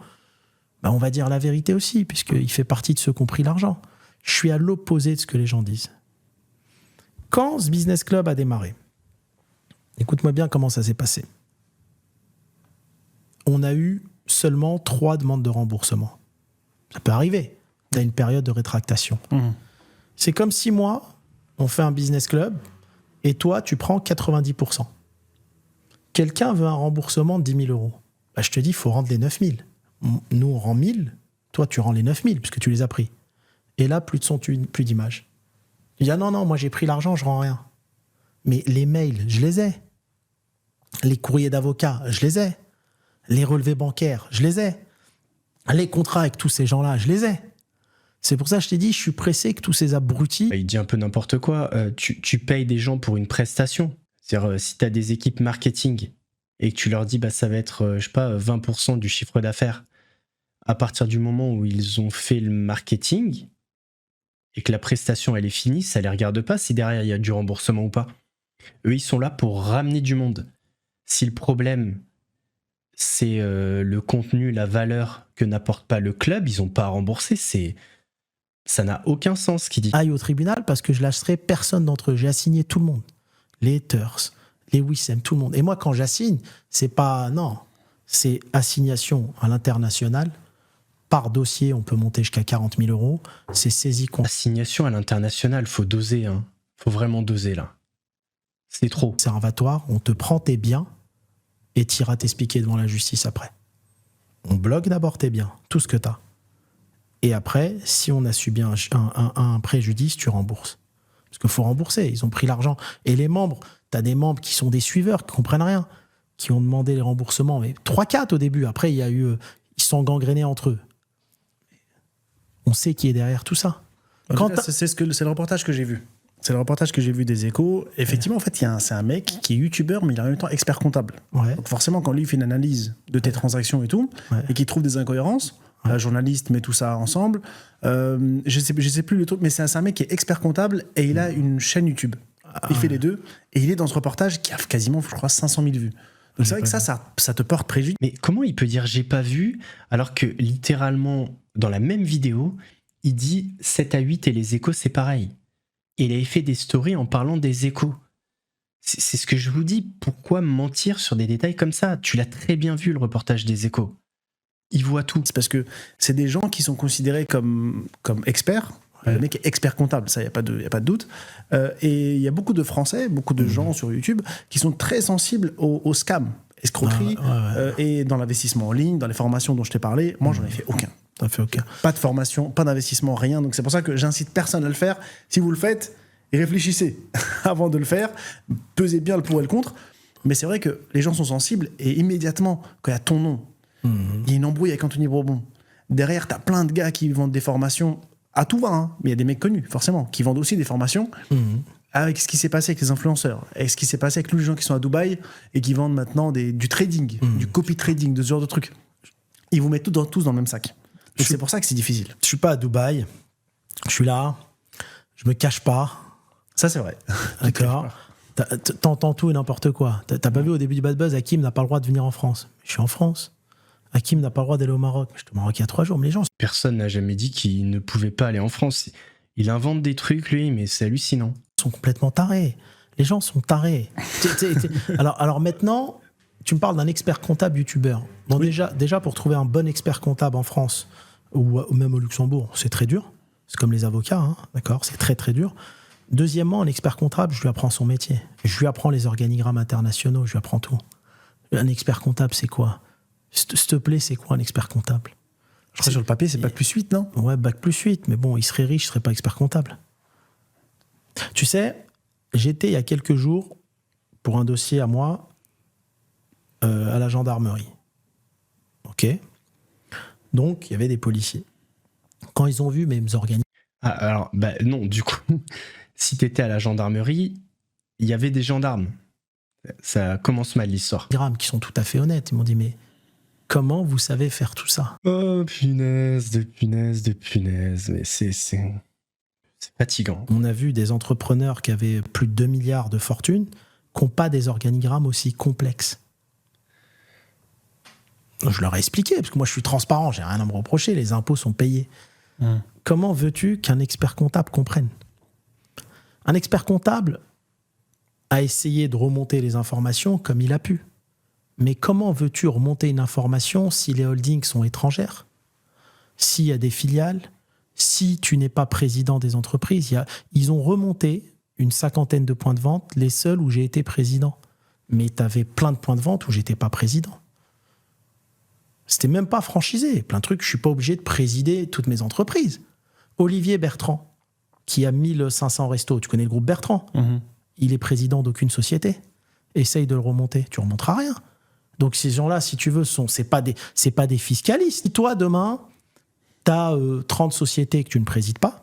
S6: Ben, on va dire la vérité aussi, puisqu'il fait partie de ceux qui ont pris l'argent. Je suis à l'opposé de ce que les gens disent. Quand ce business club a démarré, écoute-moi bien comment ça s'est passé. On a eu seulement 3 demandes de remboursement. Ça peut arriver. Tu as une période de rétractation. C'est comme si moi, on fait un business club et toi, tu prends 90%. Quelqu'un veut un remboursement de 10 000 euros. Bah, je te dis, il faut rendre les 9 000. Nous, on rend 1 000. Toi, tu rends les 9 000 puisque tu les as pris. Et là, plus de son, plus d'image. Il dit, ah non, moi, j'ai pris l'argent, je rends rien. Mais les mails, je les ai. Les courriers d'avocat, je les ai. Les relevés bancaires, je les ai. Les contrats avec tous ces gens-là, je les ai. C'est pour ça que je t'ai dit, je suis pressé que tous ces abrutis...
S3: Il dit un peu n'importe quoi. Tu payes des gens pour une prestation. C'est-à-dire, si tu as des équipes marketing et que tu leur dis, bah, ça va être, je sais pas, 20% du chiffre d'affaires, à partir du moment où ils ont fait le marketing et que la prestation, elle est finie, ça les regarde pas si derrière, il y a du remboursement ou pas. Eux, ils sont là pour ramener du monde. Si le problème... c'est le contenu, la valeur que n'apporte pas le club, ils n'ont pas à rembourser, ça n'a aucun sens ce qu'il dit.
S6: Aille au tribunal parce que je lâcherai personne d'entre eux. J'ai assigné tout le monde. Les haters, les Wissem, tout le monde. Et moi, quand j'assigne, c'est pas... Non, c'est assignation à l'international. Par dossier, on peut monter jusqu'à 40 000 euros. C'est saisie...
S3: Assignation à l'international, faut doser. Hein. Faut vraiment doser, là. C'est trop.
S6: Conservatoire, on te prend tes biens et t'iras t'expliquer devant la justice après. On bloque d'abord tes biens, tout ce que t'as. Et après, si on a subi un préjudice, tu rembourses. Parce qu'il faut rembourser, ils ont pris l'argent. Et les membres, t'as des membres qui sont des suiveurs, qui comprennent rien, qui ont demandé les remboursements. Mais 3-4 au début, après, il y a eu... ils sont gangrénés entre eux. On sait qui est derrière tout ça.
S7: C'est le reportage que j'ai vu. C'est le reportage que j'ai vu des Échos. Effectivement, en fait, c'est un mec qui est youtubeur, mais il est en même temps expert comptable.
S6: Ouais.
S7: Donc forcément, quand lui fait une analyse de tes transactions et tout, et qu'il trouve des incohérences, la journaliste met tout ça ensemble. Je sais plus le truc, mais c'est un mec qui est expert comptable et il a une chaîne YouTube. Il fait les deux et il est dans ce reportage qui a quasiment, je crois, 500 000 vues. Donc c'est vrai que ça te porte préjudice.
S3: Mais comment il peut dire j'ai pas vu alors que littéralement dans la même vidéo, il dit 7 à 8 et les Échos c'est pareil. Et il avait fait des stories en parlant des Échos. C'est ce que je vous dis. Pourquoi mentir sur des détails comme ça? Tu l'as très bien vu, le reportage des Échos. Il voit tout.
S7: C'est parce que c'est des gens qui sont considérés comme experts. Le mec est expert comptable, ça, il n'y a pas de doute. Et il y a beaucoup de Français, beaucoup de gens sur YouTube qui sont très sensibles au scam, escroquerie, et dans l'investissement en ligne, dans les formations dont je t'ai parlé. Moi, j'en ai fait aucun.
S6: T'en fais aucun.
S7: Pas de formation, pas d'investissement, rien. Donc c'est pour ça que j'incite personne à le faire. Si vous le faites, réfléchissez avant de le faire. Pesez bien le pour et le contre. Mais c'est vrai que les gens sont sensibles et immédiatement, quand il y a ton nom, il y a une embrouille avec Anthony Bourbon. Derrière, t'as plein de gars qui vendent des formations à tout va, hein. Mais il y a des mecs connus, forcément, qui vendent aussi des formations avec ce qui s'est passé avec les influenceurs, avec ce qui s'est passé avec tous les gens qui sont à Dubaï et qui vendent maintenant du trading, du copy trading, de ce genre de trucs. Ils vous mettent tous dans le même sac. Donc c'est pour ça que c'est difficile.
S6: Je suis pas à Dubaï. Je suis là. Je me cache pas.
S7: Ça, c'est vrai.
S6: D'accord. T'entends tout et n'importe quoi. T'as pas vu au début du Bad Buzz, Hakim n'a pas le droit de venir en France. Je suis en France. Hakim n'a pas le droit d'aller au Maroc. Je suis au Maroc il y a 3 jours. Mais les gens
S3: Personne n'a jamais dit qu'il ne pouvait pas aller en France. Il invente des trucs, lui, mais c'est hallucinant.
S6: sont complètement tarés. Les gens sont tarés. Alors maintenant, tu me parles d'un expert comptable youtubeur. Bon, déjà, pour trouver un bon expert comptable en France, ou même au Luxembourg, c'est très dur. C'est comme les avocats, hein, d'accord ? C'est très très dur. Deuxièmement, un expert comptable, je lui apprends son métier. Je lui apprends les organigrammes internationaux, je lui apprends tout. Un expert comptable, c'est quoi ? S'il te plaît, c'est quoi un expert comptable ?
S7: Je crois que sur le papier, c'est Bac plus 8, non ?
S6: Ouais, Bac plus 8, mais bon, il serait riche, il serait pas expert comptable. Tu sais, j'étais il y a quelques jours, pour un dossier à moi, à la gendarmerie. Ok ? Donc, il y avait des policiers. Quand ils ont vu mes organismes...
S3: Ah, alors, non, du coup, si t'étais à la gendarmerie, il y avait des gendarmes. Ça commence mal, l'histoire.
S6: Qui sont tout à fait honnêtes. Ils m'ont dit, mais comment vous savez faire tout ça ?
S3: Oh, punaise, de punaise. Mais c'est fatigant.
S6: On a vu des entrepreneurs qui avaient plus de 2 milliards de fortune qui n'ont pas des organigrammes aussi complexes. Je leur ai expliqué, parce que moi je suis transparent, j'ai rien à me reprocher, les impôts sont payés. Comment veux-tu qu'un expert comptable comprenne ? Un expert comptable a essayé de remonter les informations comme il a pu. Mais comment veux-tu remonter une information si les holdings sont étrangères ? S'il y a des filiales ? Si tu n'es pas président des entreprises, ils ont remonté une 50aine de points de vente, les seuls où j'ai été président. Mais tu avais plein de points de vente où j'étais pas président. C'était même pas franchisé. Plein de trucs, je suis pas obligé de présider toutes mes entreprises. Olivier Bertrand, qui a 1500 restos, tu connais le groupe Bertrand ? Il est président d'aucune société. Essaye de le remonter, tu remonteras rien. Donc ces gens-là, si tu veux, c'est pas des fiscalistes. Si toi, demain, tu as 30 sociétés que tu ne présides pas,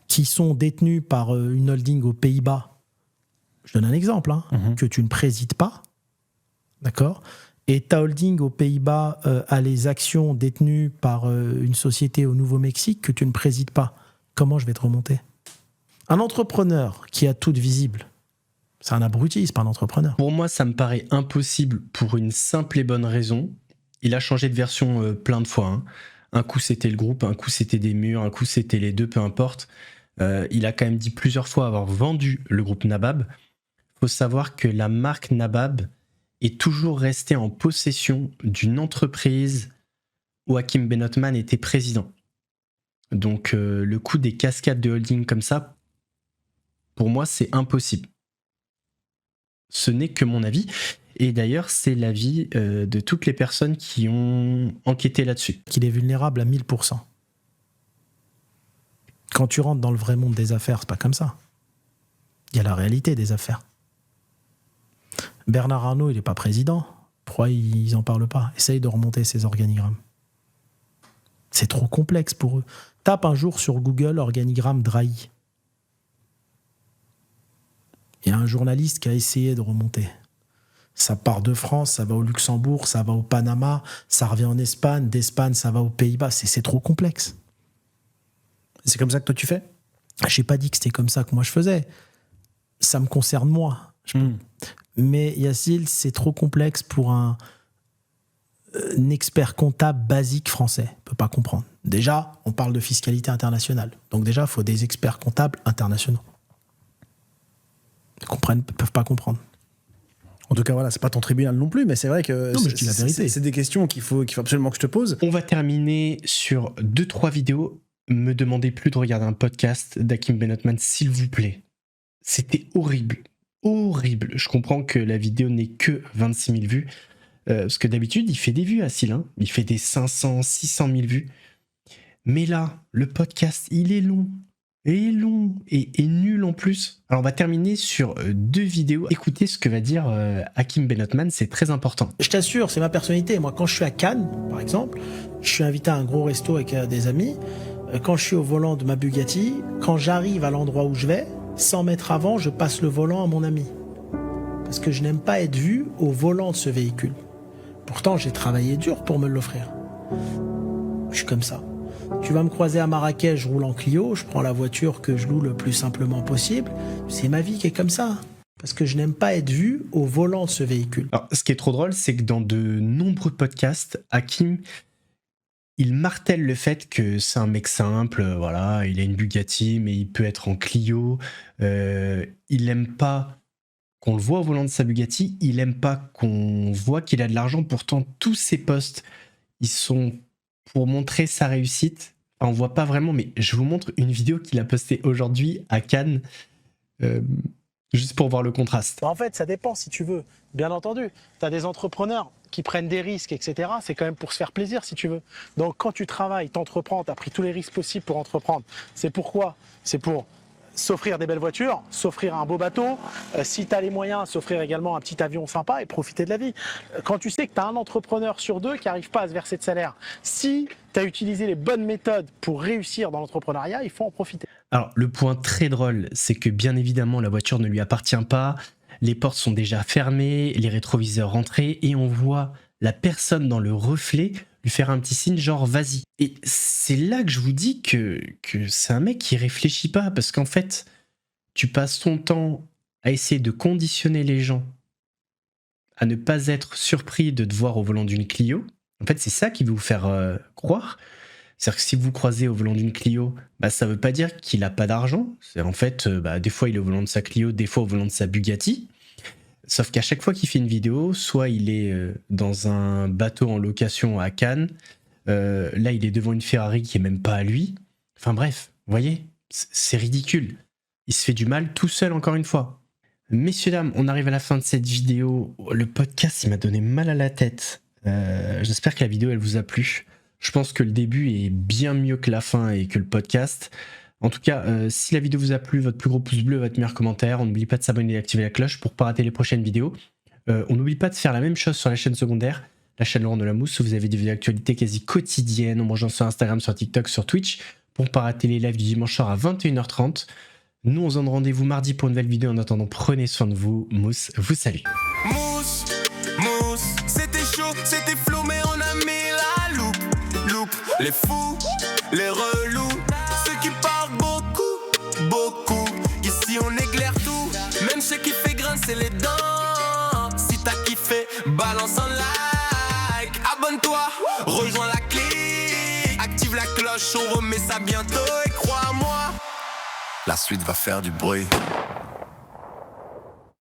S6: qui sont détenues par une holding aux Pays-Bas, je donne un exemple, que tu ne présides pas, d'accord ? Et ta holding aux Pays-Bas a les actions détenues par une société au Nouveau-Mexique que tu ne présides pas. Comment je vais te remonter ? Un entrepreneur qui a tout de visible, c'est un abruti, c'est pas un entrepreneur.
S3: Pour moi, ça me paraît impossible pour une simple et bonne raison. Il a changé de version plein de fois. Un coup, c'était le groupe, un coup, c'était des murs, un coup, c'était les deux, peu importe. Il a quand même dit plusieurs fois avoir vendu le groupe Nabab. Il faut savoir que la marque Nabab est toujours restée en possession d'une entreprise où Hakim Ben Othman était président. Donc, le coup des cascades de holding comme ça, pour moi, c'est impossible. Ce n'est que mon avis. Et d'ailleurs, c'est l'avis de toutes les personnes qui ont enquêté là-dessus.
S6: Qu'il est vulnérable à 1000%. Quand tu rentres dans le vrai monde des affaires, c'est pas comme ça. Il y a la réalité des affaires. Bernard Arnault, il n'est pas président. Pourquoi ils n'en parlent pas ? Essaye de remonter ces organigrammes. C'est trop complexe pour eux. Tape un jour sur Google organigramme Drahi. Il y a un journaliste qui a essayé de remonter. Ça part de France, ça va au Luxembourg, ça va au Panama, ça revient en Espagne, d'Espagne, ça va aux Pays-Bas. C'est trop complexe.
S7: C'est comme ça que toi tu fais ?
S6: J'ai pas dit que c'était comme ça que moi je faisais. Ça me concerne moi. Mais Yacine, c'est trop complexe pour un expert comptable basique français. Il peut pas comprendre. Déjà, on parle de fiscalité internationale. Donc déjà, il faut des experts comptables internationaux. Ils peuvent pas comprendre.
S7: En tout cas, voilà, c'est pas ton tribunal non plus, mais c'est vrai que
S6: non, mais je dis la vérité.
S7: C'est des questions qu'il faut absolument que je te pose.
S3: On va terminer sur 2-3 vidéos. Me demandez plus de regarder un podcast d'Hakim Ben Othman, s'il vous plaît. C'était horrible. Horrible. Je comprends que la vidéo n'est que 26 000 vues. Parce que d'habitude, il fait des vues, Assil. Il fait des 500, 600 000 vues. Mais là, le podcast, il est long. Et long. Et nul en plus. Alors, on va terminer sur 2 vidéos. Écoutez ce que va dire Hakim Ben Othman. C'est très important.
S6: Je t'assure, c'est ma personnalité. Moi, quand je suis à Cannes, par exemple, je suis invité à un gros resto avec des amis. Quand je suis au volant de ma Bugatti, quand j'arrive à l'endroit où je vais, 100 mètres avant, je passe le volant à mon ami. Parce que je n'aime pas être vu au volant de ce véhicule. Pourtant, j'ai travaillé dur pour me l'offrir. Je suis comme ça. Tu vas me croiser à Marrakech, je roule en Clio, je prends la voiture que je loue le plus simplement possible. C'est ma vie qui est comme ça. Parce que je n'aime pas être vu au volant de ce véhicule.
S3: Alors, ce qui est trop drôle, c'est que dans de nombreux podcasts, Hakim, il martèle le fait que c'est un mec simple, voilà, il a une Bugatti, mais il peut être en Clio. Il aime pas qu'on le voit au volant de sa Bugatti, il aime pas qu'on voit qu'il a de l'argent. Pourtant, tous ses posts, ils sont pour montrer sa réussite. Enfin, on voit pas vraiment, mais je vous montre une vidéo qu'il a postée aujourd'hui à Cannes, juste pour voir le contraste.
S1: En fait, ça dépend si tu veux. Bien entendu, tu as des entrepreneurs qui prennent des risques, etc. C'est quand même pour se faire plaisir, si tu veux. Donc, quand tu travailles, t'entreprends, tu as pris tous les risques possibles pour entreprendre. C'est pourquoi? C'est pour s'offrir des belles voitures, s'offrir un beau bateau, si tu as les moyens, s'offrir également un petit avion sympa et profiter de la vie. Quand tu sais que tu as un entrepreneur sur deux qui n'arrive pas à se verser de salaire, si tu as utilisé les bonnes méthodes pour réussir dans l'entrepreneuriat, il faut en profiter.
S3: Alors, le point très drôle, c'est que bien évidemment, la voiture ne lui appartient pas, les portes sont déjà fermées, les rétroviseurs rentrés, et on voit la personne dans le reflet lui faire un petit signe genre vas-y. Et c'est là que je vous dis que c'est un mec qui réfléchit pas, parce qu'en fait, tu passes ton temps à essayer de conditionner les gens à ne pas être surpris de te voir au volant d'une Clio. En fait, c'est ça qui veut vous faire croire. C'est-à-dire que si vous croisez au volant d'une Clio, bah, ça veut pas dire qu'il a pas d'argent. C'est en fait, des fois il est au volant de sa Clio, des fois au volant de sa Bugatti. Sauf qu'à chaque fois qu'il fait une vidéo, soit il est dans un bateau en location à Cannes, là il est devant une Ferrari qui est même pas à lui. Enfin bref, vous voyez, c'est ridicule. Il se fait du mal tout seul encore une fois. Messieurs, dames, on arrive à la fin de cette vidéo. Le podcast, il m'a donné mal à la tête. J'espère que la vidéo, elle vous a plu. Je pense que le début est bien mieux que la fin et que le podcast. En tout cas, si la vidéo vous a plu, votre plus gros pouce bleu, votre meilleur commentaire. On n'oublie pas de s'abonner et d'activer la cloche pour ne pas rater les prochaines vidéos. On n'oublie pas de faire la même chose sur la chaîne secondaire, la chaîne Laurent de la Mousse, où vous avez des vidéos d'actualité quasi quotidiennes. On mange sur Instagram, sur TikTok, sur Twitch, pour ne pas rater les lives du dimanche soir à 21h30. Nous, on se donne rendez-vous mardi pour une nouvelle vidéo. En attendant, prenez soin de vous. Mousse vous salue.
S2: Mousse, mousse, c'était chaud, c'était flou, mais on a mis la loupe. Les fous, les relous, ceux qui parlent beaucoup. Ici on éclaire tout, même ceux qui fait grincer les dents. Si t'as kiffé, balance un like. Abonne-toi, rejoins la clique. Active la cloche, on remet ça bientôt. Et crois-moi, la suite va faire du bruit.